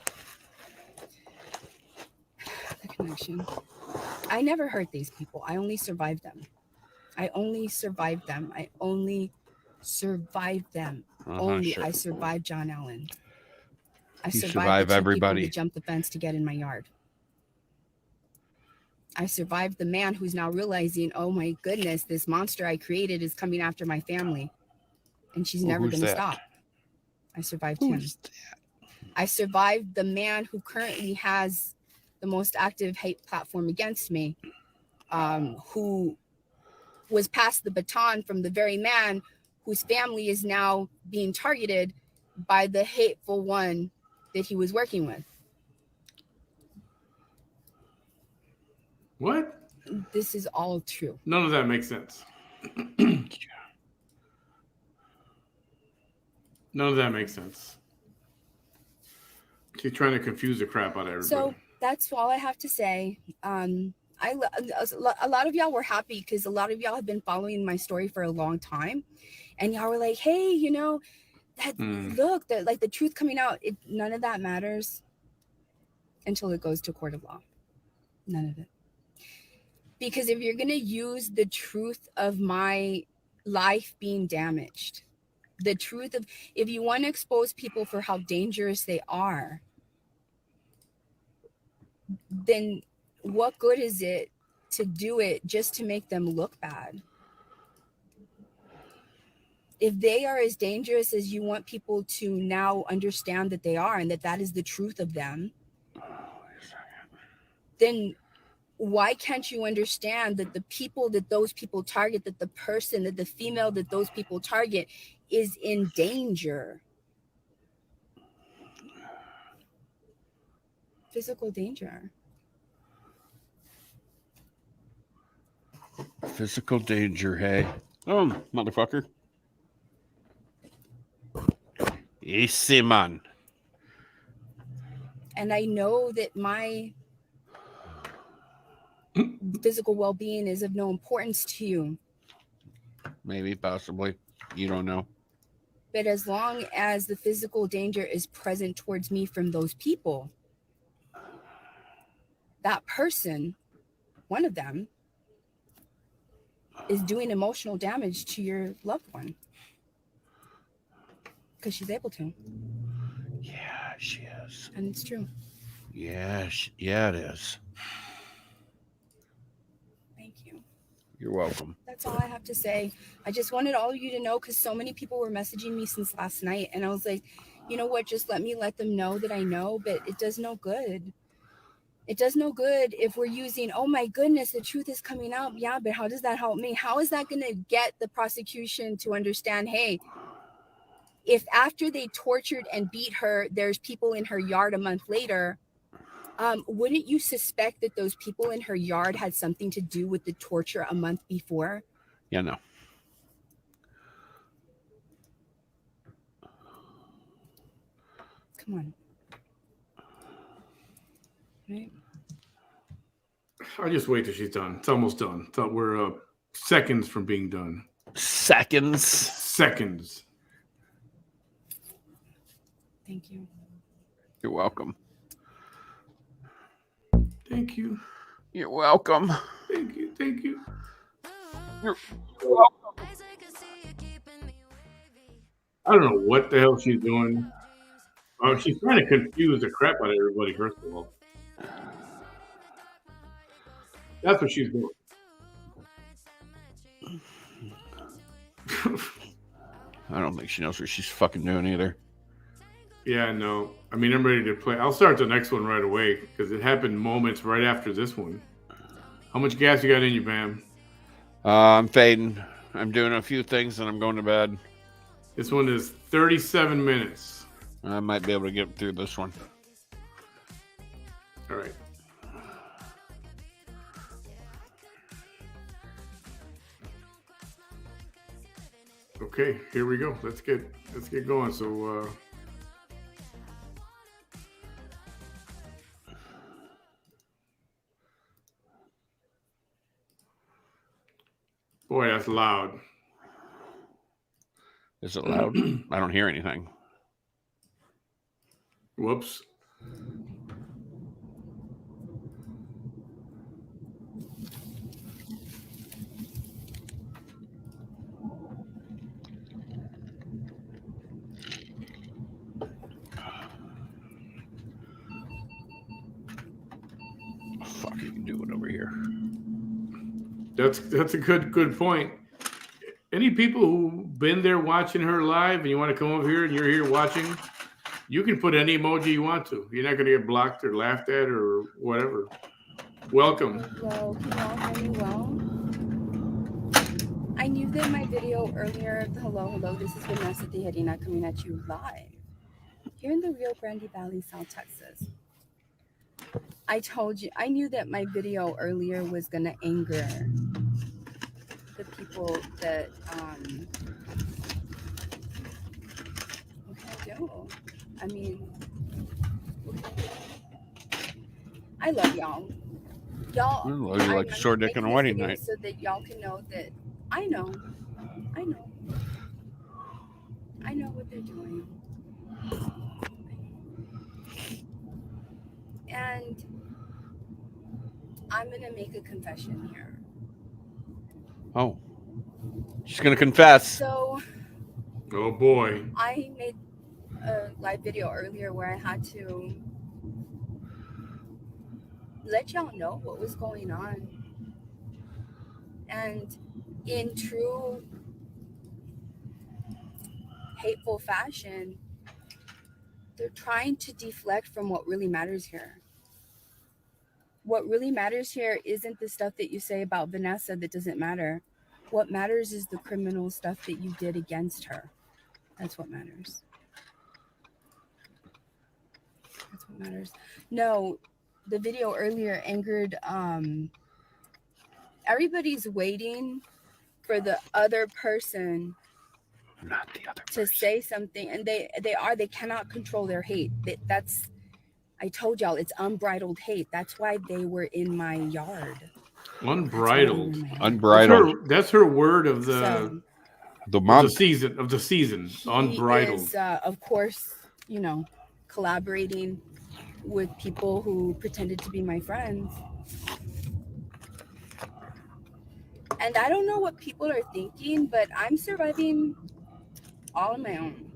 The connection. I never hurt these people. I only survived them. I survived them. Sure. I survived John Allen. I You survived survive the two everybody. people that jumped the fence to get in my yard. I survived the man who's now realizing, oh my goodness, this monster I created is coming after my family. And she's never going to stop. I survived him. I survived the man who currently has the most active hate platform against me, who was passed the baton from the very man whose family is now being targeted by the hateful one that he was working with. What? This is all true. None of that makes sense. None of that makes sense. She's trying to confuse the crap out of everybody. So that's all I have to say. A lot of y'all were happy because a lot of y'all have been following my story for a long time, and y'all were like, "Hey, look, the truth coming out." None of that matters until it goes to court of law. None of it. Because if you're gonna use the truth of my life being damaged, the truth of, if you want to expose people for how dangerous they are, then what good is it to do it just to make them look bad? If they are as dangerous as you want people to now understand that they are, and that is the truth of them, then why can't you understand that the people that those people target, that the person, that the female that those people target is in danger? Physical danger. Physical danger, hey. Oh, motherfucker. Easy, man. And I know that my physical well-being is of no importance to you. Maybe, possibly. You don't know. But as long as the physical danger is present towards me from those people, that person, one of them, is doing emotional damage to your loved one. Because she's able to. Yeah, she is. And it's true. Yeah, it is. Thank you. You're welcome. That's all I have to say. I just wanted all of you to know, because so many people were messaging me since last night, and I was like, you know what, just let me let them know that I know, but it does no good. It does no good if we're using, oh my goodness, the truth is coming out. Yeah, but how does that help me? How is that going to get the prosecution to understand, hey, if after they tortured and beat her, there's people in her yard a month later, wouldn't you suspect that those people in her yard had something to do with the torture a month before? Yeah, no. Come on. Right? I'll just wait till she's done. It's almost done. Thought we're seconds from being done. Seconds. Thank you. You're welcome. Thank you. You're welcome. Thank you. Thank you. You're welcome. I don't know what the hell she's doing. She's trying to confuse the crap out of everybody, first of all. That's what she's doing. I don't think she knows what she's fucking doing either. Yeah, no. I mean, I'm ready to play. I'll start the next one right away because it happened moments right after this one. How much gas you got in you, Bam? I'm fading. I'm doing a few things and I'm going to bed. This one is 37 minutes. I might be able to get through this one. All right. Okay, here we go. Let's get going. So Boy, that's loud. Is it loud? I don't hear anything. Whoops. Fuck, you can do it over here. That's a good point. Any people who've been there watching her live and you want to come over here and you're here watching, you can put any emoji you want to. You're not going to get blocked or laughed at or whatever. Welcome. Hello, can y'all hear me well? I knew that my video earlier of the hello, this is Vanessa Tijerina coming at you live here in the Rio Grande Valley, South Texas. I told you, I knew that my video earlier was going to anger the people that, what can I do? I mean, I love y'all. Y'all, love you like a short dick on a wedding night. So that y'all can know that I know what they're doing. And I'm going to make a confession here. Oh. She's going to confess. So, oh boy. I made a live video earlier where I had to let y'all know what was going on. And in true hateful fashion, they're trying to deflect from what really matters here. What really matters here isn't the stuff that you say about Vanessa that doesn't matter. What matters is the criminal stuff that you did against her. That's what matters. That's what matters. No, the video earlier angered, everybody's waiting for the other person Not the other to say something, and they cannot control their hate. I told y'all, it's unbridled hate. That's why they were in my yard. Unbridled. Unbridled. That's her word of the month. Of the season. Unbridled. Is, of course, collaborating with people who pretended to be my friends. And I don't know what people are thinking, but I'm surviving all on my own.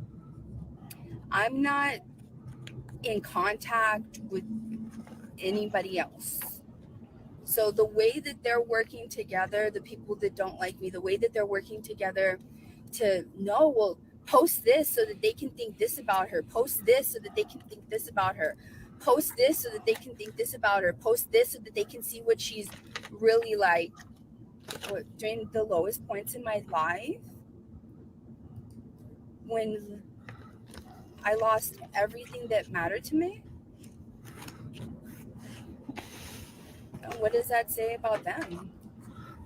I'm not in contact with anybody else. So the way that they're working together, the people that don't like me, the way that they're working together to know, well, post this so that they can think this about her. Post this so that they can think this about her. Post this so that they can think this about her. Post this so that they can see what she's really like. During the lowest points in my life, when I lost everything that mattered to me, what does that say about them?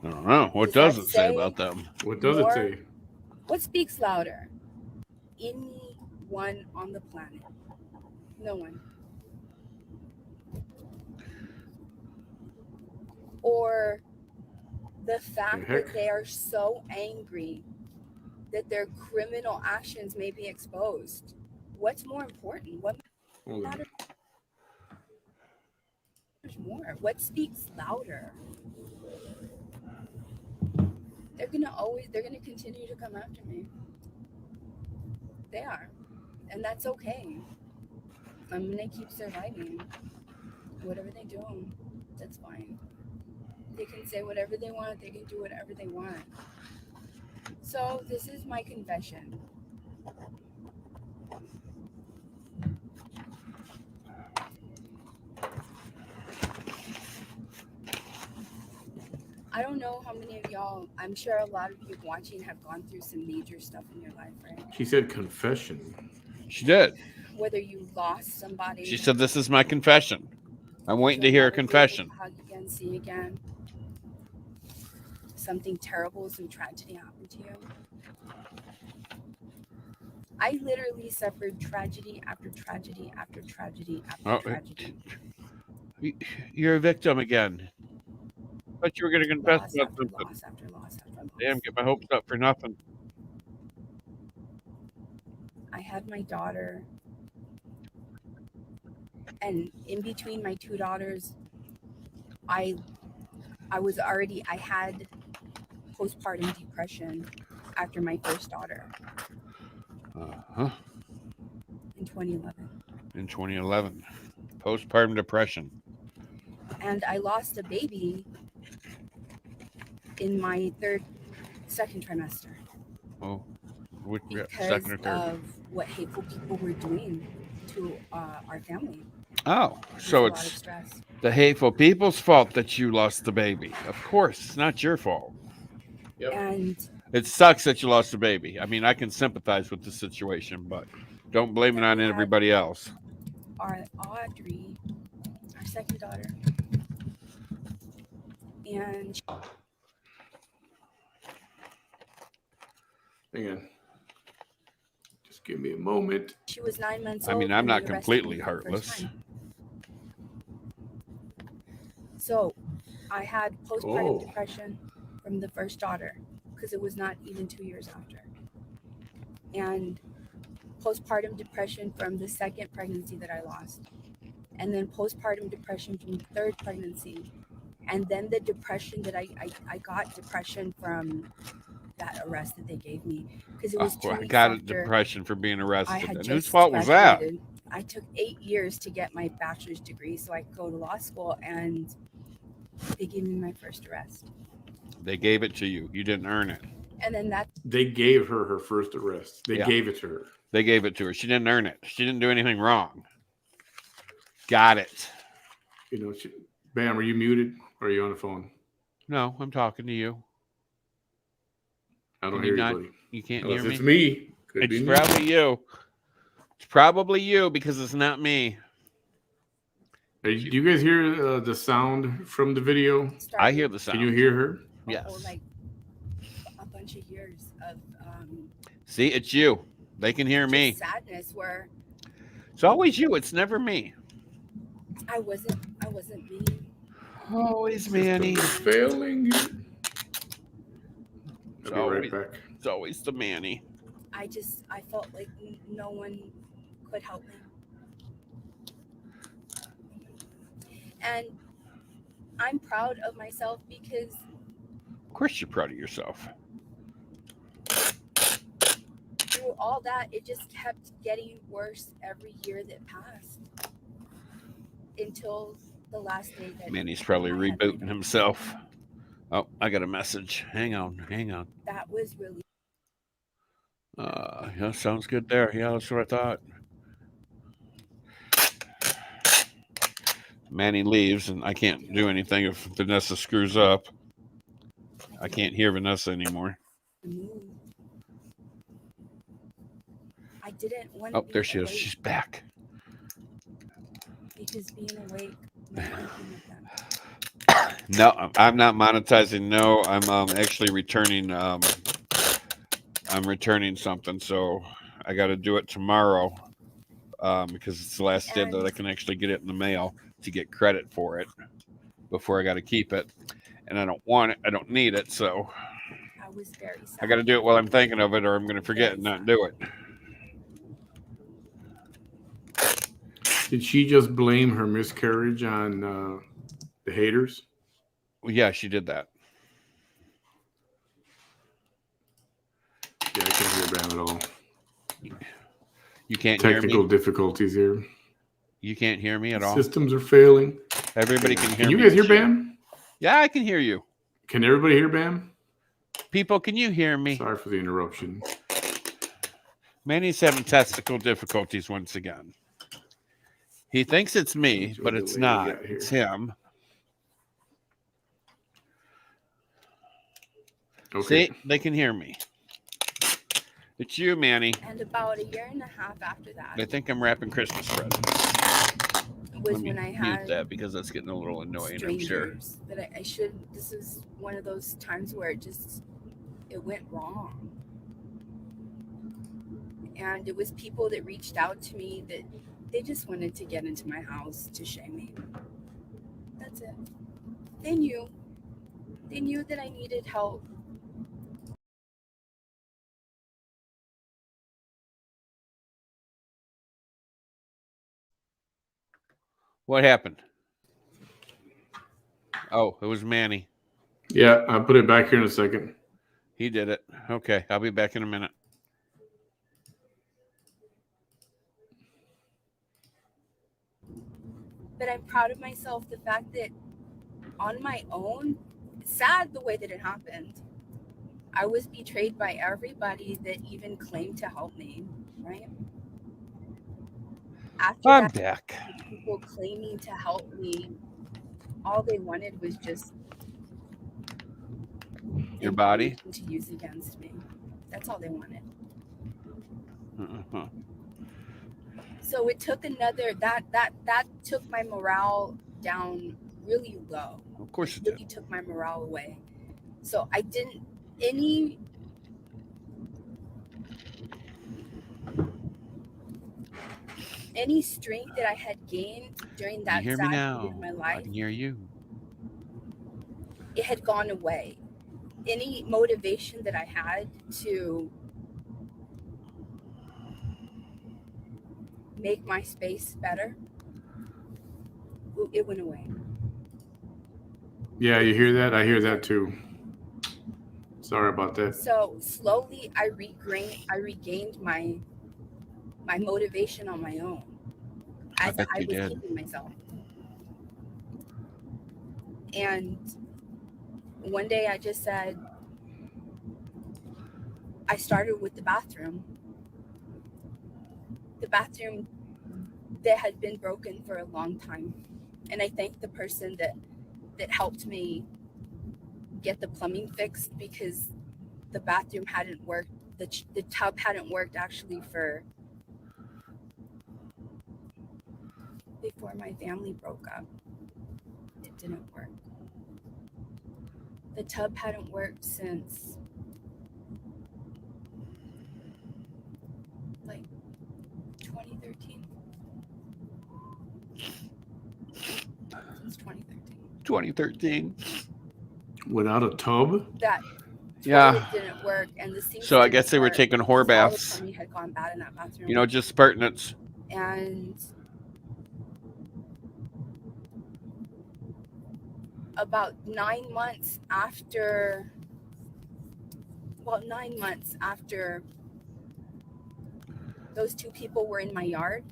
I don't know. What does it say about them? What does it say? What speaks louder? Anyone on the planet? No one. Or the fact that they are so angry that their criminal actions may be exposed. What's more important? What matters more? What speaks louder? They're gonna continue to come after me. They are. And that's okay. I'm gonna keep surviving. Whatever they do, that's fine. They can say whatever they want, they can do whatever they want. So this is my confession. I don't know how many of y'all, I'm sure a lot of you watching have gone through some major stuff in your life, right? She said confession. She did. Whether you lost somebody. She said, this is my confession. I'm waiting to hear a confession. Hug again, see again. Something terrible, some tragedy happened to you. I literally suffered tragedy after tragedy after tragedy after tragedy. You're a victim again. But you were going to confess about something. Loss after loss after Damn, get my hopes up for nothing. I had my daughter, and in between my two daughters, I had postpartum depression after my first daughter Uh-huh. in 2011. In 2011. Postpartum depression. And I lost a baby in my second trimester. Oh, because second or third? of what hateful people were doing to our family. Oh, It so was a lot of it's stress. the hateful people's fault that you lost the baby. Of course, it's not your fault. Yep. And It sucks that you lost a baby. I mean, I can sympathize with the situation, but don't blame it on everybody else. Our Audrey, our second daughter, and Hang on. Just give me a moment. she was 9 months I old. mean, I'm when not they arrested completely me for the first heartless. time. So I had postpartum depression from the first daughter because it was not even 2 years after. And postpartum depression from the second pregnancy that I lost. And then postpartum depression from the third pregnancy. And then the depression that I got depression from that arrest that they gave me. Because it was 2 weeks I got a after depression for being I arrested. had And just whose fault was that? graduated. I took 8 years to get my bachelor's degree so I could go to law school, and they gave me my first arrest. They gave it to you. You didn't earn it. And then They gave her first arrest. They gave it to her. They gave it to her. She didn't earn it. She didn't do anything wrong. Got it. You know, Bam, are you muted or are you on the phone? No, I'm talking to you. I don't hear you, buddy. You can't Unless hear me? It's me. Could be It's me. probably you. It's probably you because it's not me. Do you guys hear the sound from the video? I hear the sound. Can you hear her? Yes. Like a bunch of years of see, it's you. They can hear me. Sadness where it's always you. It's never me. I wasn't me. Always Manny. Failing. I'll be right back. It's always the Manny. I felt like no one could help me. And I'm proud of myself because... Of course you're proud of yourself. Through all that, it just kept getting worse every year that passed. Until the last day that... Manny's probably rebooting himself. Oh, I got a message. Hang on. That was really... yeah, sounds good there. Yeah, that's what I thought. Manny leaves, and I can't do anything if Vanessa screws up. I can't hear Vanessa anymore. I didn't want to. Oh, there she is. She's back. Because being awake meant anything with them. No, I'm not monetizing. No, I'm actually returning. I'm returning something, so I got to do it tomorrow because it's the last day that I can actually get it in the mail to get credit for it before I got to keep it, and I don't want it. I don't need it, so I was very sad. I got to do it while I'm thinking of it, or I'm going to forget and not do it. Did she just blame her miscarriage on the haters? Well, yeah, she did that. Yeah, I can't hear Bam at all. You can't hear me? Technical difficulties here. You can't hear me at all? Systems are failing. Everybody can hear me. Can you guys hear Bam? Yeah, I can hear you. Can everybody hear Bam? People, can you hear me? Sorry for the interruption. Manny's having technical difficulties once again. He thinks it's me, but it's not. It's him. Okay. See, they can hear me. It's you, Manny. And about a year and a half after that, They think I'm wrapping Christmas presents. Was when I had mute that because that's getting a little annoying, I'm sure. That I should. This is one of those times where it went wrong. And it was people that reached out to me that they just wanted to get into my house to shame me. That's it. They knew that I needed help. What happened? Oh, it was Manny. Yeah, I'll put it back here in a second. He did it. Okay, I'll be back in a minute. But I'm proud of myself. The fact that on my own, sad the way that it happened. I was betrayed by everybody that even claimed to help me, right? After I'm that, back. people claiming to help me, all they wanted was just Your body? information to use against me. That's all they wanted. Uh-huh. So it took another that took my morale down really low. Of course It it really did. took my morale away. So I didn't any strength that I had gained during Can you that hear me sad now? period of my I life, can hear you. it had gone away. Any motivation that I had to make my space better, it went away. Yeah, you hear that? I hear that too. Sorry about that. So slowly I regained my motivation on my own I as bet I you was did. healing myself. And one day I just said, I started with the bathroom that had been broken for a long time. And I thanked the person that helped me get the plumbing fixed, because the bathroom hadn't worked. The tub hadn't worked actually for before my family broke up. It didn't work. The tub hadn't worked since like 2013. Since 2013. 2013. Without a tub? That Yeah. toilet didn't work, and the sinks So I didn't guess they were work taking whore because all the baths. plumbing had gone bad in that bathroom. You know, just pertinence. And about 9 months after those two people were in my yard,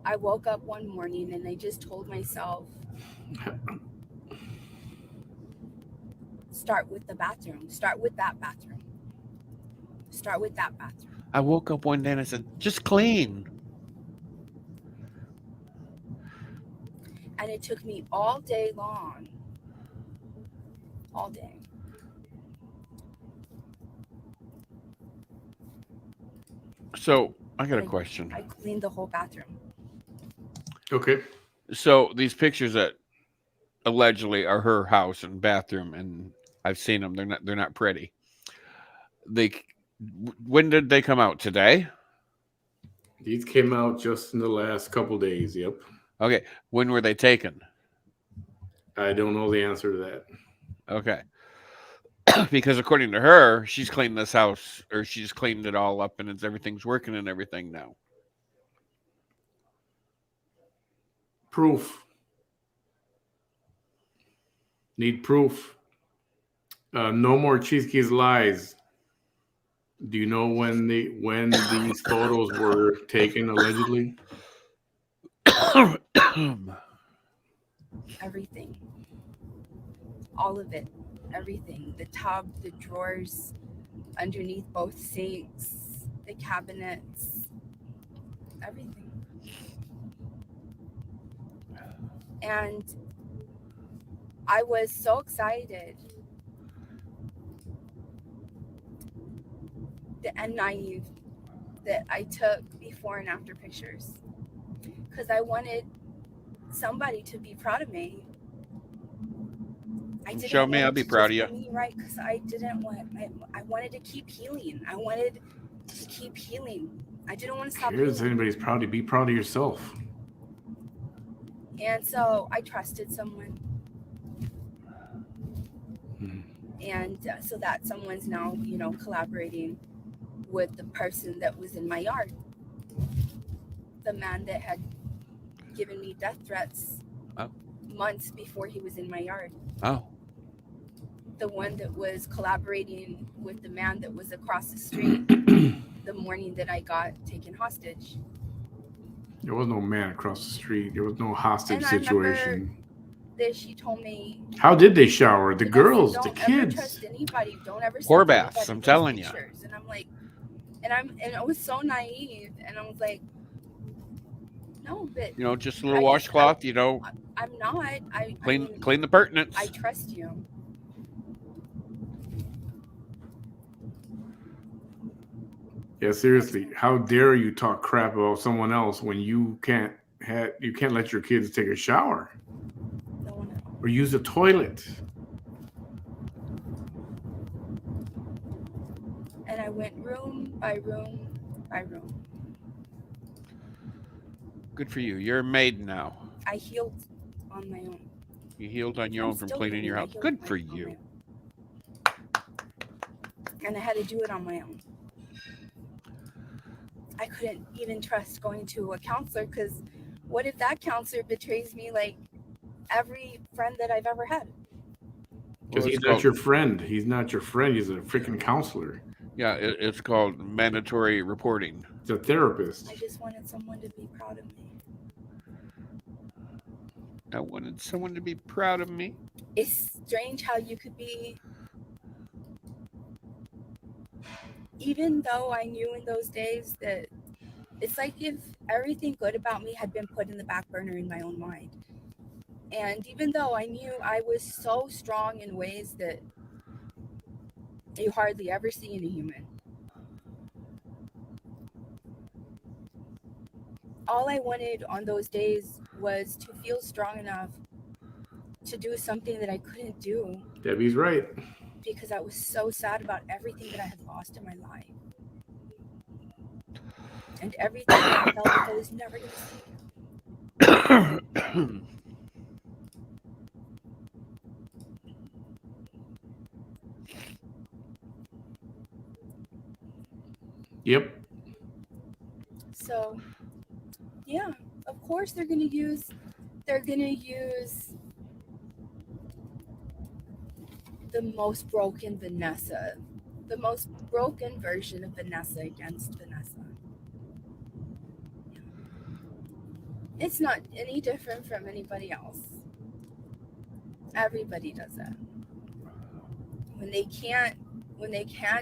I woke up one morning and I just told myself, start with the bathroom. Start with that bathroom. Start with that bathroom. I woke up one day and I said, just clean. And it took me all day long. All day. So I got a question. I cleaned the whole bathroom. Okay. So these pictures that allegedly are her house and bathroom, and I've seen them. They're not pretty. When did they come out? Today? These came out just in the last couple days. Yep. Okay. When were they taken? I don't know the answer to that. Okay. Because according to her, she's cleaned this house, or she's cleaned it all up, and everything's working and everything now. Proof. Need proof. No more Cheeseke's lies. Do you know when these photos were taken allegedly? Everything. All of it. Everything. The tub, the drawers, underneath both sinks, the cabinets, everything. And I was so excited and naive that I took before and after pictures, because I wanted somebody to be proud of me. I didn't Show me, want I'll it be to proud just of be you. me, right? Because I wanted to keep healing. I wanted to keep healing. I didn't want to stop Here's healing. anybody's proud to be proud of yourself. And so I trusted someone. And so that someone's now, collaborating with the person that was in my yard. the man that had given me death threats months before he was in my yard. Oh. The one that was collaborating with the man that was across the street the morning that I got taken hostage. There was no man across the street. There was no hostage And situation. That she told me. How did they shower? The girls, the Don't kids. ever trust anybody. Don't ever Poor send baths, anybody I'm those telling you. pictures. And I'm like, and I was so naive, and I was like, no, but You know, just a little washcloth. You know, I'm not. clean the pertinence. I trust you. Yeah, seriously. How dare you talk crap about someone else when you can't let your kids take a shower or use a toilet? And I went room by room by room. Good for you. You're a maid now. I healed on my own. You healed on your own from cleaning your house. Good for you. And I had to do it on my own. I couldn't even trust going to a counselor, because what if that counselor betrays me like every friend that I've ever had? Because he's not your friend. He's not your friend. He's a freaking counselor. Yeah, it's called mandatory reporting. It's a therapist. I just wanted someone to be proud of me. I wanted someone to be proud of me. It's strange how you could be, even though I knew in those days that it's like if everything good about me had been put in the back burner in my own mind. And even though I knew I was so strong in ways that you hardly ever see in a human, all I wanted on those days was to feel strong enough to do something that I couldn't do. Debbie's right. Because I was so sad about everything that I had lost in my life. And everything that I felt like I was never going to see. Yep. So, yeah, of course they're going to use the most broken Vanessa, the most broken version of Vanessa against Vanessa. It's not any different from anybody else. Everybody does that. When they can't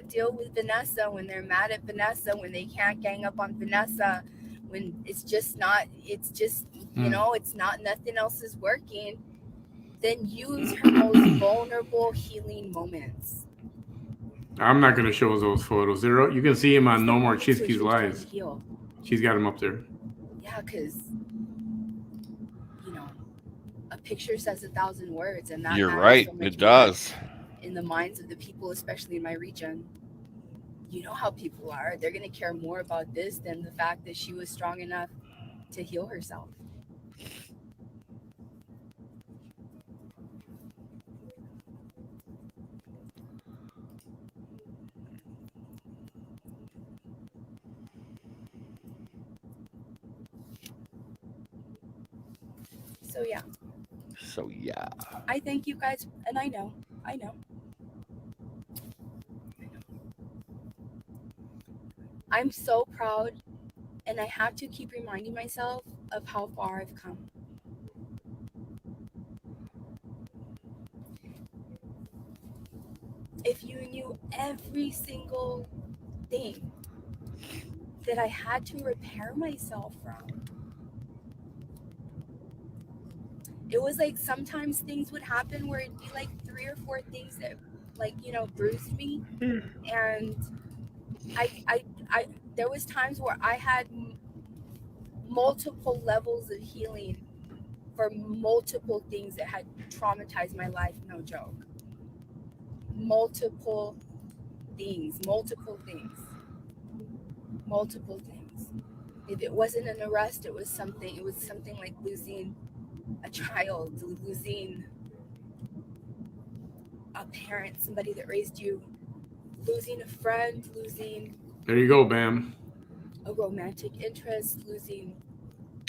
deal with Vanessa, when they're mad at Vanessa, when they can't gang up on Vanessa, when it's just nothing else is working, then use her most vulnerable healing moments. I'm not going to show those photos. You can see him on No More Chisky's Lives. She's got him up there. Yeah, because a picture says 1,000 words, and that you're right. So it does. In the minds of the people, especially in my region. You know how people are. They're going to care more about this than the fact that she was strong enough to heal herself. So yeah. I thank you guys, and I know. I'm so proud, and I have to keep reminding myself of how far I've come. If you knew every single thing that I had to repair myself from, it was like sometimes things would happen where it'd be like 3 or 4 things that bruised me. And I there was times where I had multiple levels of healing for multiple things that had traumatized my life. No joke. Multiple things. If it wasn't an arrest, it was something like losing a child, losing a parent, somebody that raised you, losing a friend, losing... There you go, Bam. A romantic interest, losing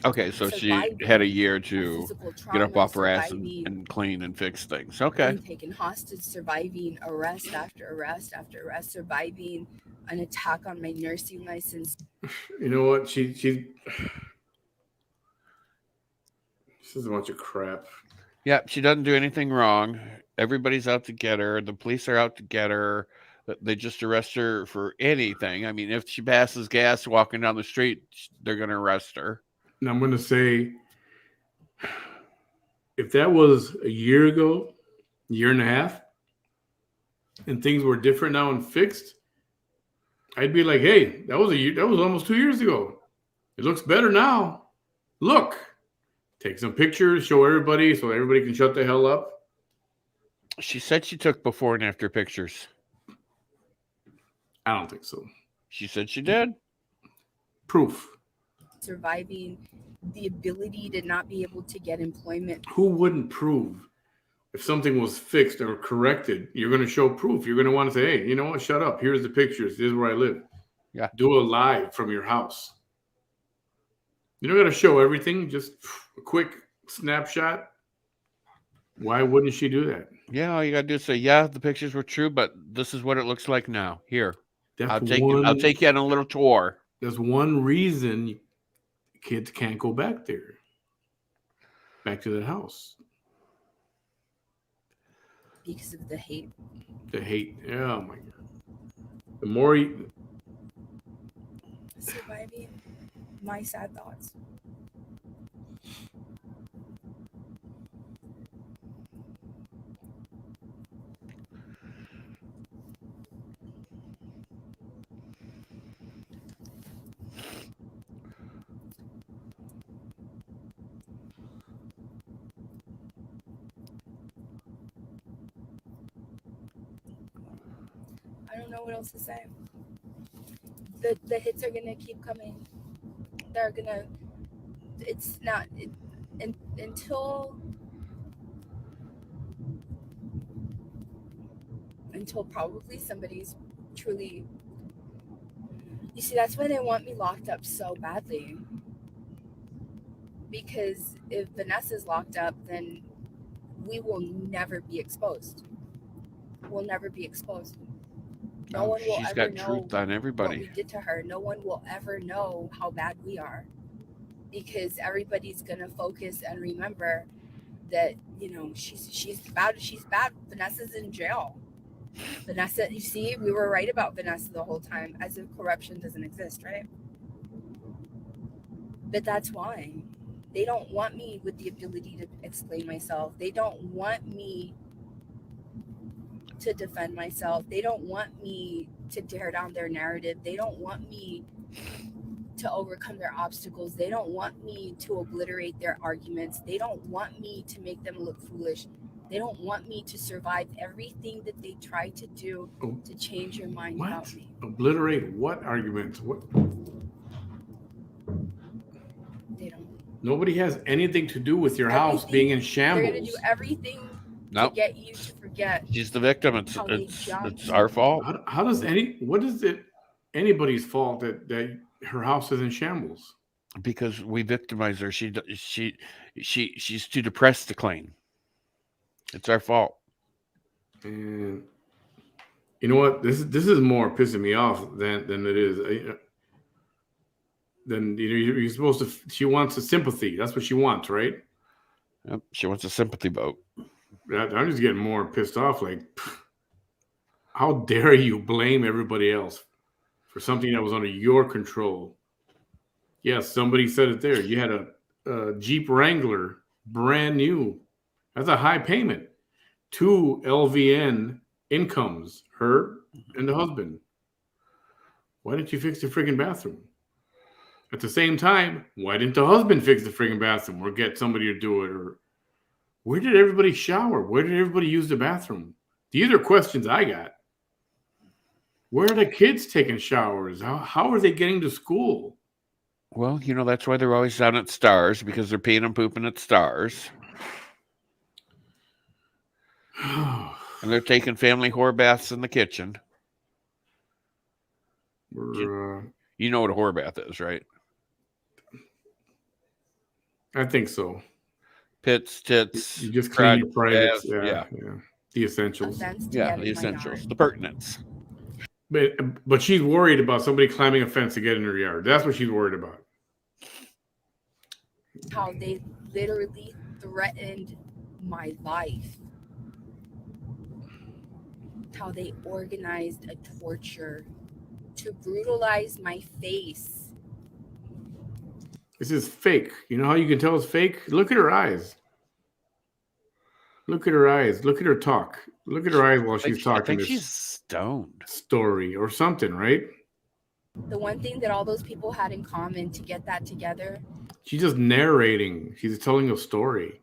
Okay, so she surviving had a year a to physical get up trauma, off her ass surviving and clean and fix things. Okay. being taken hostage, surviving arrest after arrest after arrest, surviving an attack on my nursing license. You know what? This is a bunch of crap. Yeah, she doesn't do anything wrong. Everybody's out to get her. The police are out to get her. They just arrest her for anything. I mean, if she passes gas walking down the street, they're going to arrest her. And I'm going to say, if that was a year ago, year and a half, and things were different now and fixed, I'd be like, hey, that was almost 2 years ago. It looks better now. Look, take some pictures, show everybody so everybody can shut the hell up. She said she took before and after pictures. I don't think so. She said she did. Proof. Surviving the ability to not be able to get employment. Who wouldn't prove? If something was fixed or corrected, you're going to show proof. You're going to want to say, hey, you know what? Shut up. Here's the pictures. This is where I live. Yeah. Do a live from your house. You don't got to show everything. Just a quick snapshot. Why wouldn't she do that? Yeah, all you got to do is say, yeah, the pictures were true, but this is what it looks like now. Here. I'll take you on a little tour. There's one reason kids can't go back there. Back to the house. Because of the hate. The hate. Oh my God. The more surviving my sad thoughts. I don't know what else to say. The hits are gonna keep coming. They're gonna. It's not until probably somebody's truly. You see, that's why they want me locked up so badly. Because if Vanessa's locked up, then we will never be exposed. We'll never be exposed. No one will she's ever got know truth on everybody. what we did to her. No one will ever know how bad we are, because everybody's gonna focus and remember that, you know, she's bad. Vanessa's in jail. Vanessa, you see, we were right about Vanessa the whole time, as if corruption doesn't exist, right? But that's why they don't want me with the ability to explain myself. They don't want me to defend myself. They don't want me to tear down their narrative. They don't want me to overcome their obstacles. They don't want me to obliterate their arguments. They don't want me to make them look foolish. They don't want me to survive everything that they try to do to change your mind about me. Obliterate what arguments? What? They don't. Nobody has anything to do with your house being in shambles. They're going to do everything to get you to forget. She's the victim. It's our fault. How does what is it anybody's fault that her house is in shambles? Because we victimize her. She's too depressed to clean. It's our fault. And you know what? This is more pissing me off than it is. Then you're supposed to. She wants a sympathy. That's what she wants, right? Yep, she wants a sympathy vote. I'm just getting more pissed off. Like, how dare you blame everybody else for something that was under your control? Yes, somebody said it there. You had a Jeep Wrangler, brand new. That's a high payment. 2 LVN incomes, her and the husband. Why didn't you fix the friggin' bathroom? At the same time, why didn't the husband fix the friggin' bathroom or get somebody to do it? Or where did everybody shower? Where did everybody use the bathroom? These are questions I got. Where are the kids taking showers? How are they getting to school? Well, that's why they're always down at Stars, because they're peeing and pooping at Stars. And they're taking family whore baths in the kitchen. You know what a whore bath is, right? I think so. Pits, tits, You just clean your crotch, privates. ass, Yeah. The essentials. Events to yeah, get the in my essentials, yard. the pertinence. But she's worried about somebody climbing a fence to get in her yard. That's what she's worried about. How they literally threatened my life. How they organized a torture to brutalize my face. This is fake. You know how you can tell it's fake? Look at her eyes. Look at her eyes. Look at her talk. Look at her eyes while she's I talking think she's this stoned. story or something, right? The one thing that all those people had in common to get that together, She's just narrating. She's telling a story.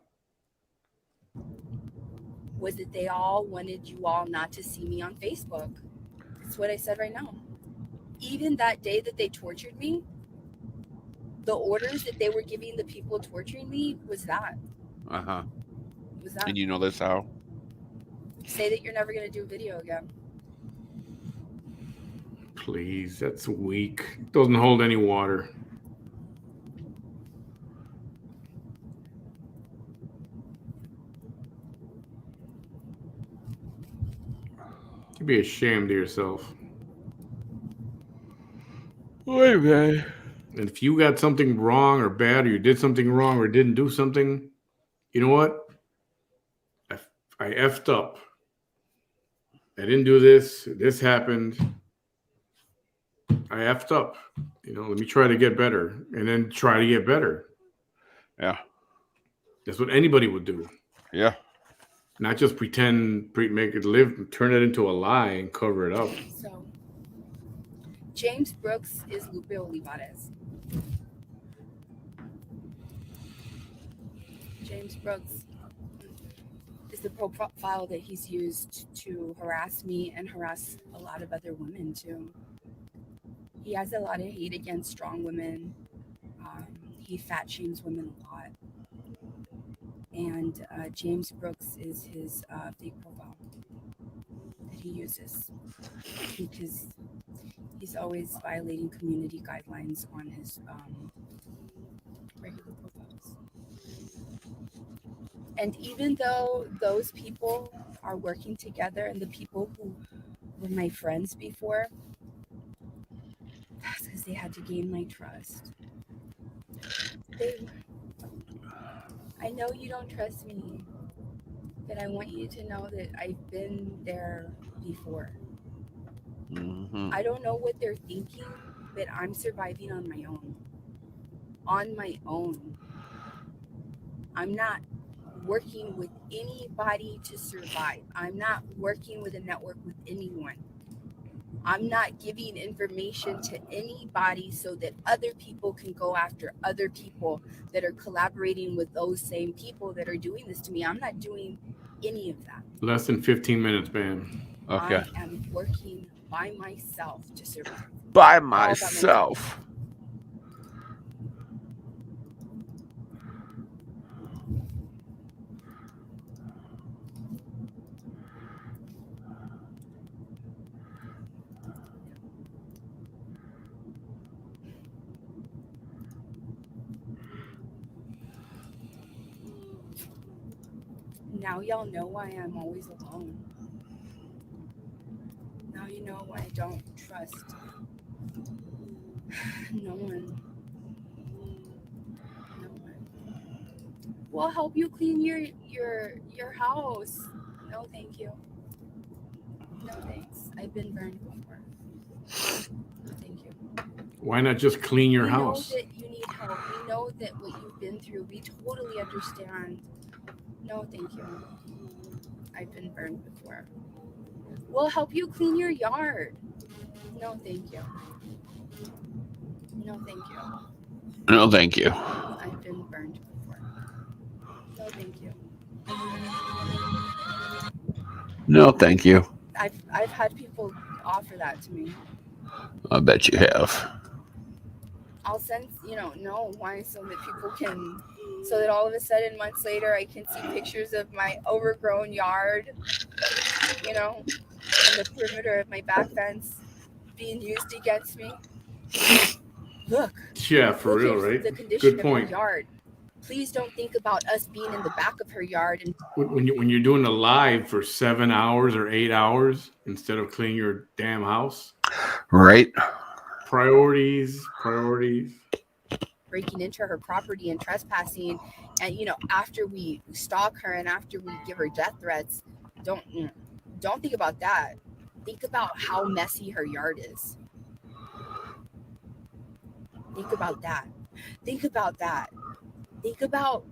was that they all wanted you all not to see me on Facebook. That's what I said right now. Even that day that they tortured me, the orders that they were giving the people torturing me was that. Uh-huh. Was that. And you know this how? Say that you're never going to do a video again. Please, that's weak. Doesn't hold any water. You'd be ashamed of yourself. Wait a minute. And if you got something wrong or bad, or you did something wrong or didn't do something, you know what? I effed up. I didn't do this. This happened. I effed up. Let me try to get better, and then try to get better. Yeah. That's what anybody would do. Yeah. Not just pretend, make it live, turn it into a lie and cover it up. So, James Brooks is Lupe Olivares. James Brooks is the profile that he's used to harass me and harass a lot of other women too. He has a lot of hate against strong women. He fat shames women a lot. And James Brooks is his fake profile that he uses because he's always violating community guidelines on his regular profiles. And even though those people are working together and the people who were my friends before, that's because they had to gain my trust. I know you don't trust me, but I want you to know that I've been there before. Mm-hmm. I don't know what they're thinking, but I'm surviving on my own. On my own. I'm not working with anybody to survive. I'm not working with a network with anyone. I'm not giving information to anybody so that other people can go after other people that are collaborating with those same people that are doing this to me. I'm not doing any of that. Less than 15 minutes, Bam. Okay. I am working by myself to survive. By myself. Now y'all know why I'm always alone. Now you know why I don't trust no one. No one. We'll help you clean your house. No, thank you. No thanks. I've been burned before. No, thank you. Why not just clean your house? We know that you need help. We know that what you've been through. We totally understand. No, thank you. I've been burned before. We'll help you clean your yard. No, thank you. No, thank you. No, thank you. I've been burned before. No, thank you. No, thank you. I've had people offer that to me. I bet you have. I'll send, no, why? So that people can, so that all of a sudden, months later, I can see pictures of my overgrown yard, and the perimeter of my back fence being used against me. Look. Yeah, for real, at right? The condition Good point. of my yard. Please don't think about us being in the back of her yard and When you're doing a live for 7 hours or 8 hours instead of cleaning your damn house. Right. Priorities. breaking into her property and trespassing. And after we stalk her and after we give her death threats, don't think about that. Think about how messy her yard is. Think about that. Think about that. Think about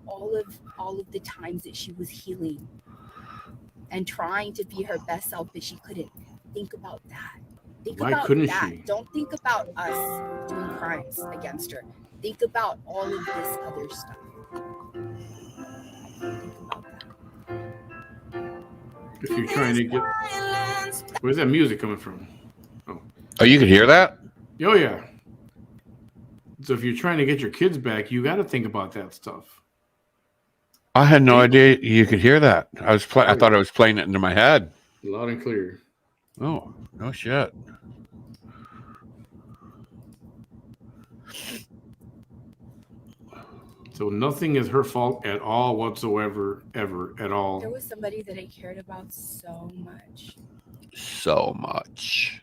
all of the times that she was healing and trying to be her best self, but she couldn't. Think about that. Think Why about couldn't that. she? Don't think about us doing crimes against her. Think about all of this other stuff. Think about that. If you're trying to get, where's that music coming from? Oh, you could hear that? Oh yeah. So if you're trying to get your kids back, you got to think about that stuff. I had no idea you could hear that. I thought I was playing it into my head. Loud and clear. Oh, no shit. So nothing is her fault at all whatsoever, ever, at all. There was somebody that I cared about so much. So much.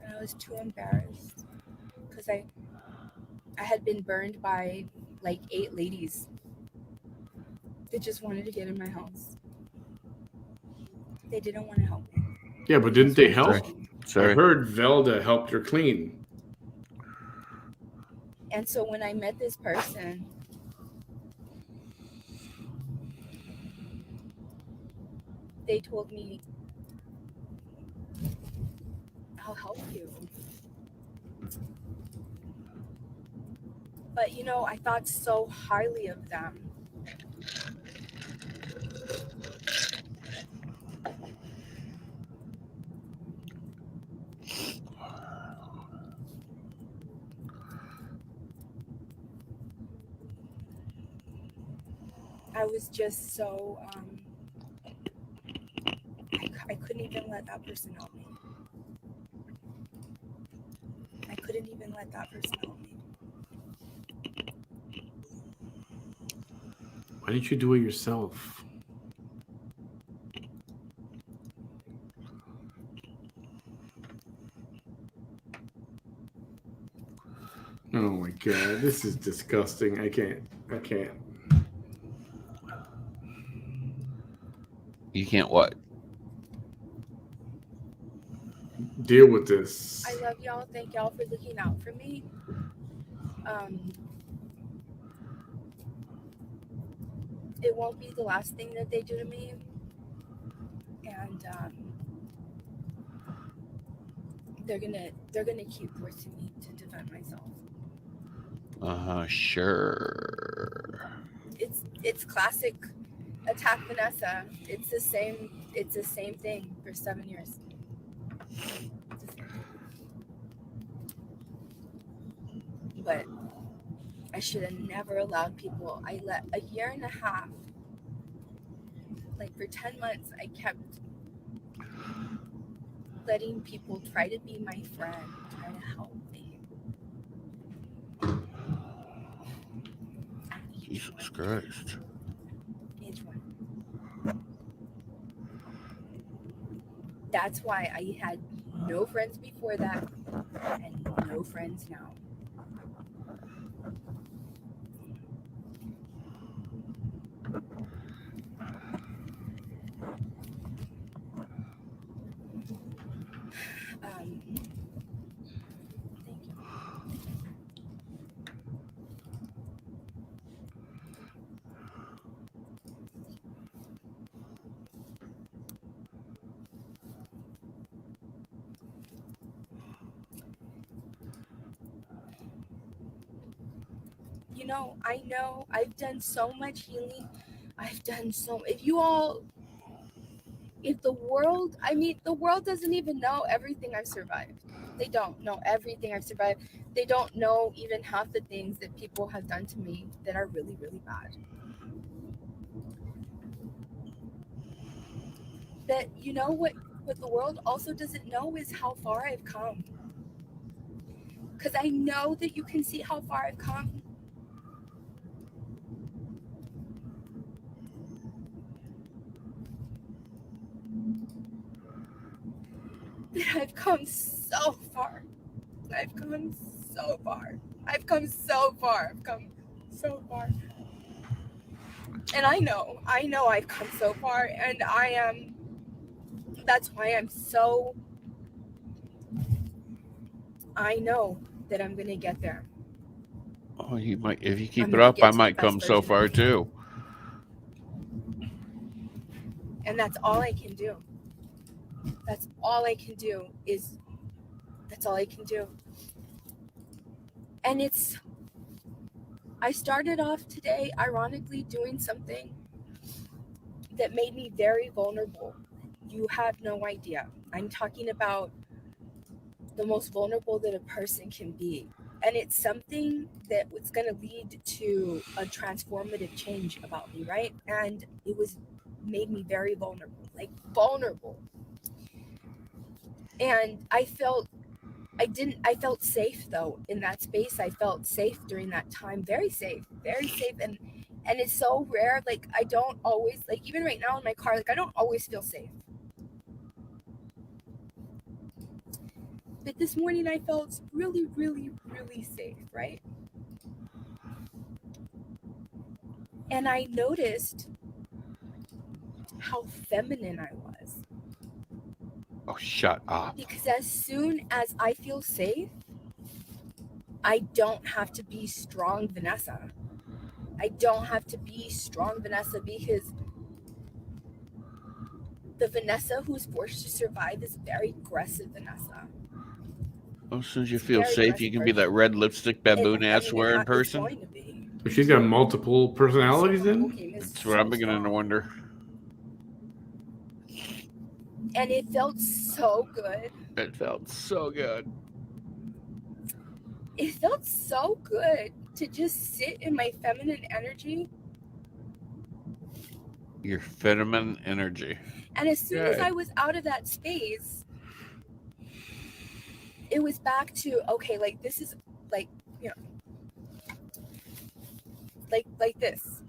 And I was too embarrassed because I had been burned by like 8 ladies that just wanted to get in my house. They didn't want to help me. Yeah, but didn't they help? Sorry. I heard Velda helped her clean. And so when I met this person, they told me, I'll help you. But I thought so highly of them. I was just so I couldn't even let that person help me. I couldn't even let that person help me. Why didn't you do it yourself? Oh my god, this is disgusting. I can't. You can't what? Deal with this. I love y'all. Thank y'all for looking out for me. It won't be the last thing that they do to me. And they're gonna keep forcing me to defend myself. Sure. It's classic attack Vanessa. It's the same thing for 7 years. But I should have never allowed people. I let a year and a half, like for 10 months, I kept letting people try to be my friend, try to help me. Jesus Christ. Each one. That's why I had no friends before that and no friends now. Thank you. I know I've done so much healing. If the world doesn't even know everything I've survived. They don't know everything I've survived. They don't know even half the things that people have done to me that are really, really bad. But you know what what the world also doesn't know is how far I've come. Because I know that you can see how far I've come. That I've come so far. I've come so far. I've come so far. I've come so far. And I know I've come so far, and that's why I know that I'm going to get there. Oh, you might, if you keep it up, I might come so far too. And that's all I can do. That's all I can do. And I started off today, ironically, doing something that made me very vulnerable. You have no idea. I'm talking about the most vulnerable that a person can be. And it's something that was going to lead to a transformative change about me, right? And it made me very vulnerable, like vulnerable. And I felt safe though in that space. I felt safe during that time, very safe. And it's so rare. Like I don't always, like even right now in my car, like I don't always feel safe. But this morning I felt really, really, really safe, right? And I noticed how feminine I was. Oh, shut up. Because as soon as I feel safe, I don't have to be strong Vanessa. I don't have to be strong Vanessa, because the Vanessa who's forced to survive is very aggressive Vanessa. As soon as you feel safe, you can be that red lipstick baboon ass wearing person. It's going to be. But she's got multiple personalities then? That's what I'm beginning to wonder. And it felt so good. It felt so good. It felt so good to just sit in my feminine energy. Your feminine energy. And as soon as I was out of that space, it was back to, okay, like this is like, you know, like this,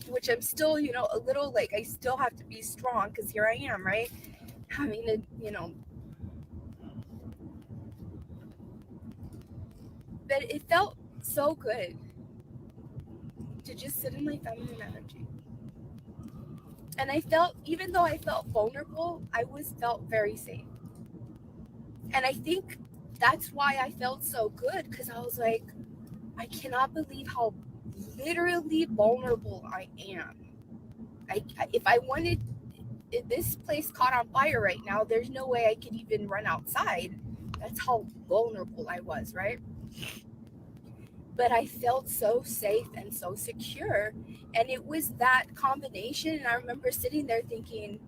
which I'm still, you know, a little like, I still have to be strong because here I am, right? Having to, you know, but it felt so good to just sit in my feminine energy. And I felt, even though I felt vulnerable, I felt very safe. And I think that's why I felt so good, because I was like, I cannot believe how literally vulnerable I am. If I wanted, if this place caught on fire right now, there's no way I could even run outside. That's how vulnerable I was, right? But I felt so safe and so secure. And it was that combination. And I remember sitting there thinking,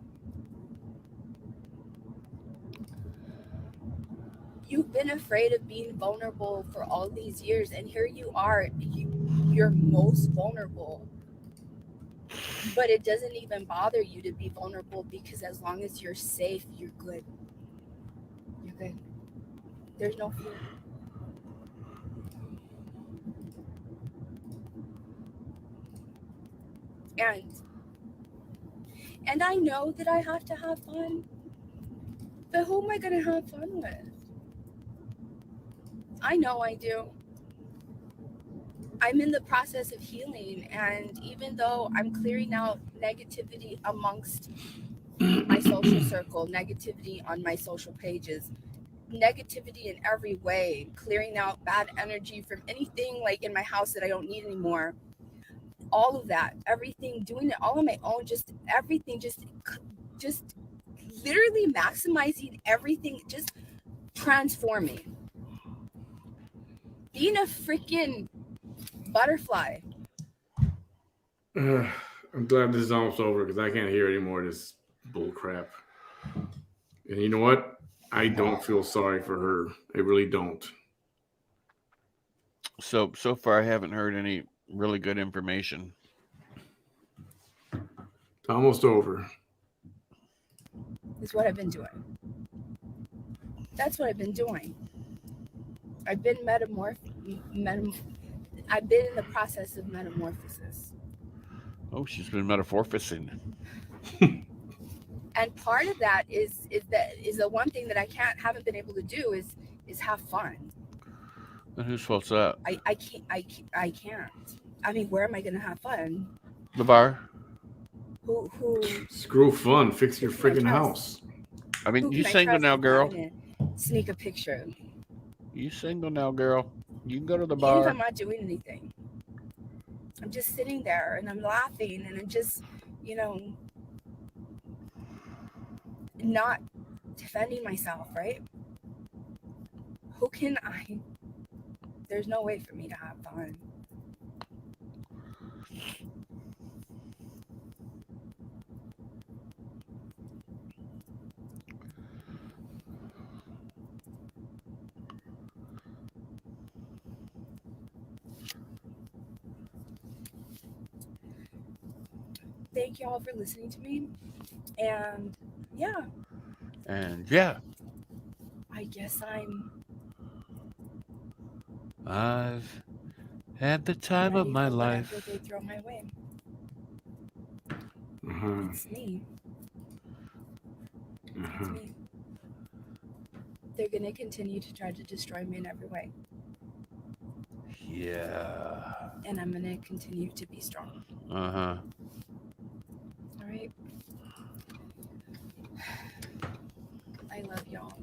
you've been afraid of being vulnerable for all these years, and here you are, you're most vulnerable. But it doesn't even bother you to be vulnerable, because as long as you're safe, you're good. You're good. There's no fear. And I know that I have to have fun. But who am I going to have fun with? I know I do. I'm in the process of healing, and even though I'm clearing out negativity amongst my social circle, negativity on my social pages, negativity in every way, clearing out bad energy from anything like in my house that I don't need anymore, all of that, everything, doing it all on my own, just everything, just literally maximizing everything, just transforming, being a freaking butterfly. I'm glad this is almost over, because I can't hear any more of this bull crap. And you know what? I don't feel sorry for her. I really don't. So far, I haven't heard any really good information. It's almost over. is what I've been doing. That's what I've been doing. I've been I've been in the process of metamorphosis. Oh, she's been metamorphosing. And part of that is the one thing that I haven't been able to do is have fun. And whose fault's that? I can't. I mean, where am I going to have fun? The bar. Who Screw fun. Fix your freaking house. I mean, who you can I single trust now, to girl. come in and sneak a picture? You single now, girl. You can go to the Even if bar. I'm not doing anything. I'm just sitting there and I'm laughing and I'm just, not defending myself, right? There's no way for me to have fun. Thank you all for listening to me. And yeah. I guess I've had the time of my life. Whatever they throw my way. Uh-huh. It's me. Uh-huh. It's me. They're going to continue to try to destroy me in every way. Yeah. And I'm going to continue to be strong. Uh-huh. All right. I love y'all.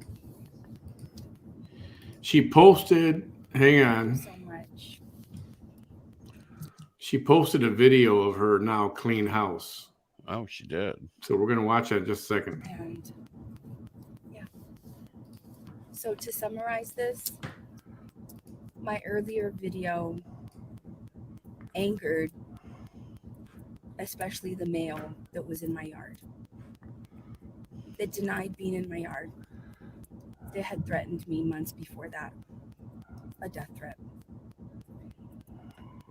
She posted, hang on. So much. She posted a video of her now clean house. Oh, she did. So we're going to watch that in just a second. And yeah. So to summarize this, my earlier video angered especially the male that was in my yard, that denied being in my yard, that had threatened me months before that, a death threat,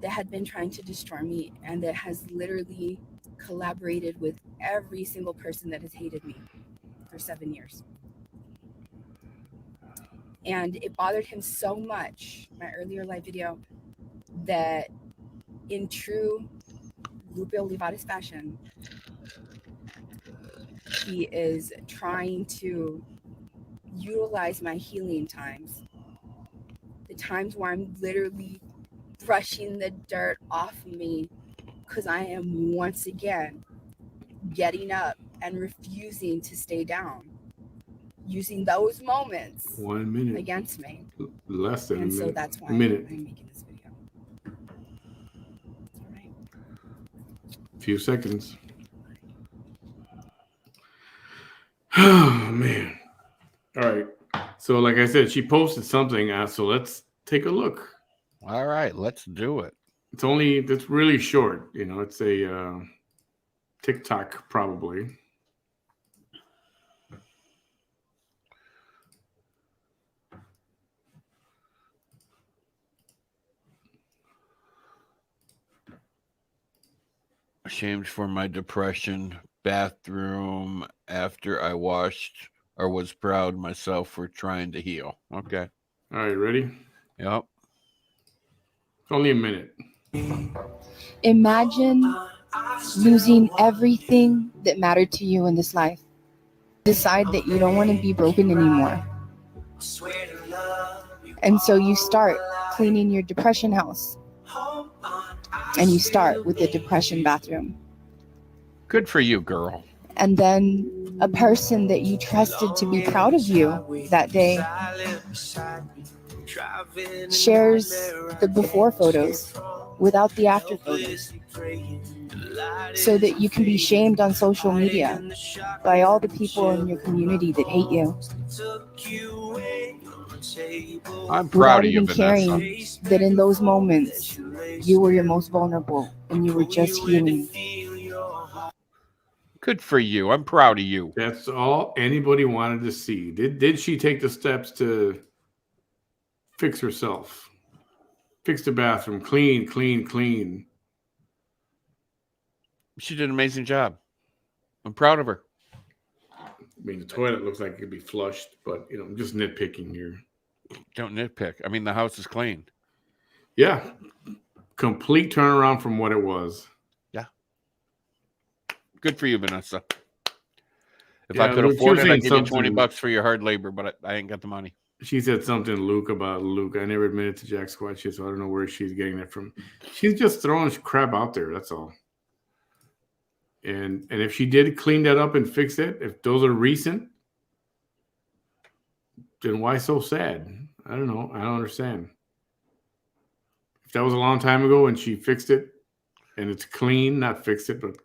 that had been trying to destroy me, and that has literally collaborated with every single person that has hated me for 7 years. And it bothered him so much, my earlier live video, that in true Lupe Olivares fashion, he is trying to utilize my healing times, the times where I'm literally brushing the dirt off of me because I am once again getting up and refusing to stay down, using those moments 1 minute against me. Less than and a minute. So that's why a minute. I'm making this video. All right. Few seconds. Oh man. All right. So like I said, she posted something. So let's take a look. All right, let's do it. It's really short. It's a TikTok probably. Ashamed for my depression. Bathroom after I washed, or was proud myself for trying to heal. Okay. All right, ready? Yep. Only a minute. Imagine losing everything that mattered to you in this life. Decide that you don't want to be broken anymore. And so you start cleaning your depression house. And you start with the depression bathroom. Good for you, girl. And then a person that you trusted to be proud of you that day shares the before photos without the after photos, so that you can be shamed on social media by all the people in your community that hate you. I'm proud of you, even caring Vanessa. that in those moments you were your most vulnerable and you were just healing. Good for you. I'm proud of you. That's all anybody wanted to see. Did she take the steps to fix herself? Fix the bathroom, clean. She did an amazing job. I'm proud of her. mean, the toilet looks like it could be flushed, but I'm just nitpicking here. Don't nitpick. I mean, the house is clean. Yeah, complete turnaround from what it was. Yeah. Good for you, Vanessa. If Yeah, I could Luke, she afford was it, I'd saying give you something. $20 for your hard labor, but I ain't got the money. She said something to Luke about Luke. I never admitted to Jack Squad shit, so I don't know where she's getting that from. She's just throwing crap out there. That's all. And if she did clean that up and fix it, if those are recent, then why so sad? I don't know. I don't understand. If that was a long time ago and she fixed it and it's clean, not fixed it, but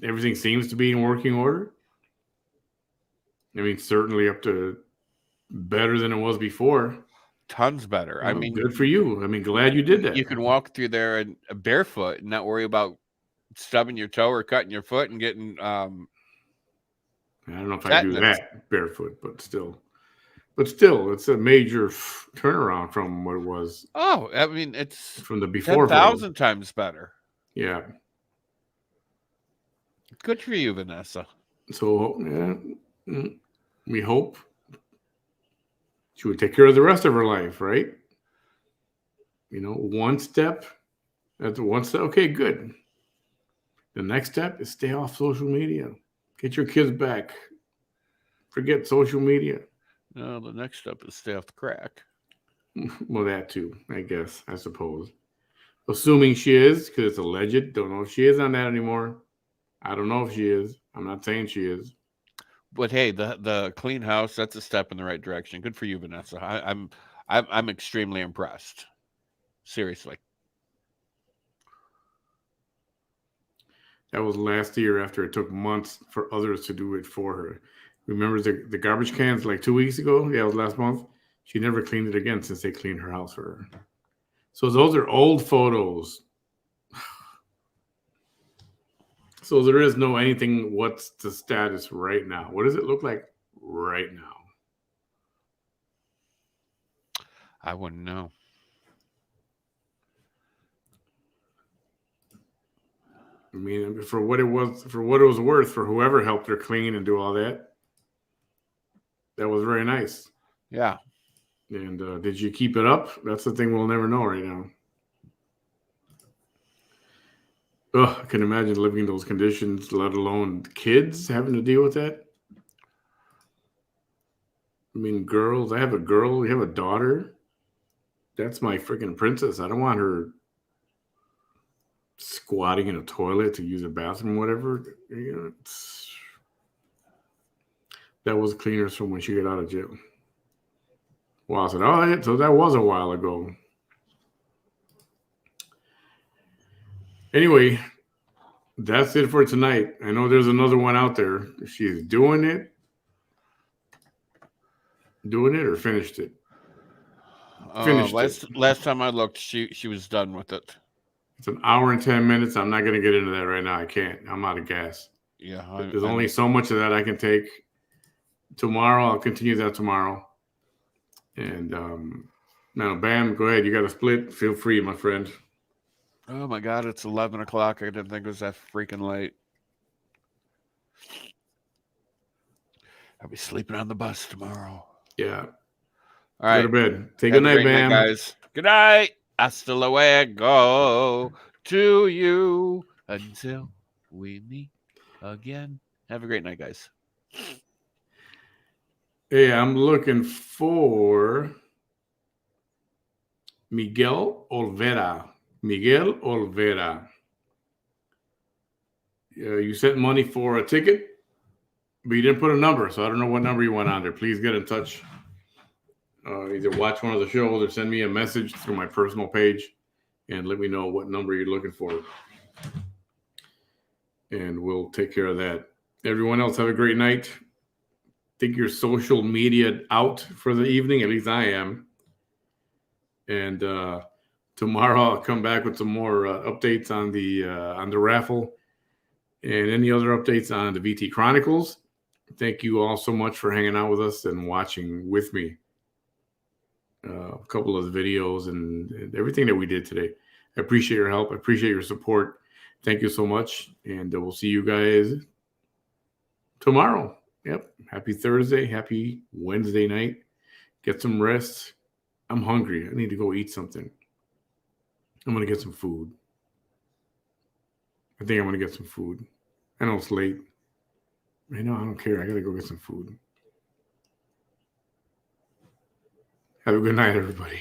everything seems to be in working order. I mean, certainly up to better than it was before. Tons better. I mean, good for you. I mean, glad you did that. You can walk through there and barefoot and not worry about stubbing your toe or cutting your foot and getting. I don't know if tetanus. I do that barefoot, but still, it's a major turnaround from what it was. Oh, I mean, it's from the before 10,000 times better. Yeah. Good for you, Vanessa. So we hope she would take care of the rest of her life, right? One step. That's one step. Okay, good. The next step is stay off social media. Get your kids back. Forget social media. No, the next step is stay off the crack. Well, that too, I guess, I suppose. Assuming she is, because it's alleged. Don't know if she is on that anymore. I don't know if she is. I'm not saying she is. But hey, the clean house, that's a step in the right direction. Good for you, Vanessa. I'm extremely impressed. Seriously. That was last year after it took months for others to do it for her. Remember the garbage cans like 2 weeks ago? Yeah, it was last month. She never cleaned it again since they cleaned her house for her. So those are old photos. So there is no anything. What's the status right now? What does it look like right now? I wouldn't know. I mean, for what it was worth, for whoever helped her clean and do all that, that was very nice. Yeah. And did you keep it up? That's the thing we'll never know right now. Oh, I can imagine living in those conditions, let alone kids having to deal with that. I mean, girls, I have a girl, you have a daughter. That's my freaking princess. I don't want her squatting in a toilet to use a bathroom, whatever. That was cleaners from when she got out of jail. Wow, I said, oh, so that was a while ago. Anyway, that's it for tonight. I know there's another one out there. She's doing it or finished it. Last time I looked, she was done with it. It's an hour and 10 minutes. I'm not going to get into that right now. I can't. I'm out of gas. Yeah. There's only so much of that I can take. Tomorrow, I'll continue that tomorrow. And now, Bam, go ahead. You got a split. Feel free, my friend. Oh, my God. It's 11 o'clock. I didn't think it was that freaking late. I'll be sleeping on the bus tomorrow. Yeah. All right. Go to bed. Say good night, Bam. Guys. Good night. Hasta luego to you until we meet again. Have a great night, guys. Hey, I'm looking for Miguel Olvera. You sent money for a ticket, but you didn't put a number, so I don't know what number you want on there. Please get in touch. Either watch one of the shows or send me a message through my personal page and let me know what number you're looking for. And we'll take care of that. Everyone else, have a great night. Think your social media out for the evening. At least I am. And tomorrow I'll come back with some more updates on the raffle and any other updates on the VT Chronicles. Thank you all so much for hanging out with us and watching with me. A couple of the videos and everything that we did today. I appreciate your help. I appreciate your support. Thank you so much. And we'll see you guys tomorrow. Yep. Happy Thursday. Happy Wednesday night. Get some rest. I'm hungry. I need to go eat something. I'm going to get some food. I think I'm going to get some food. I know it's late. I know, I don't care. I got to go get some food. Have a good night, everybody.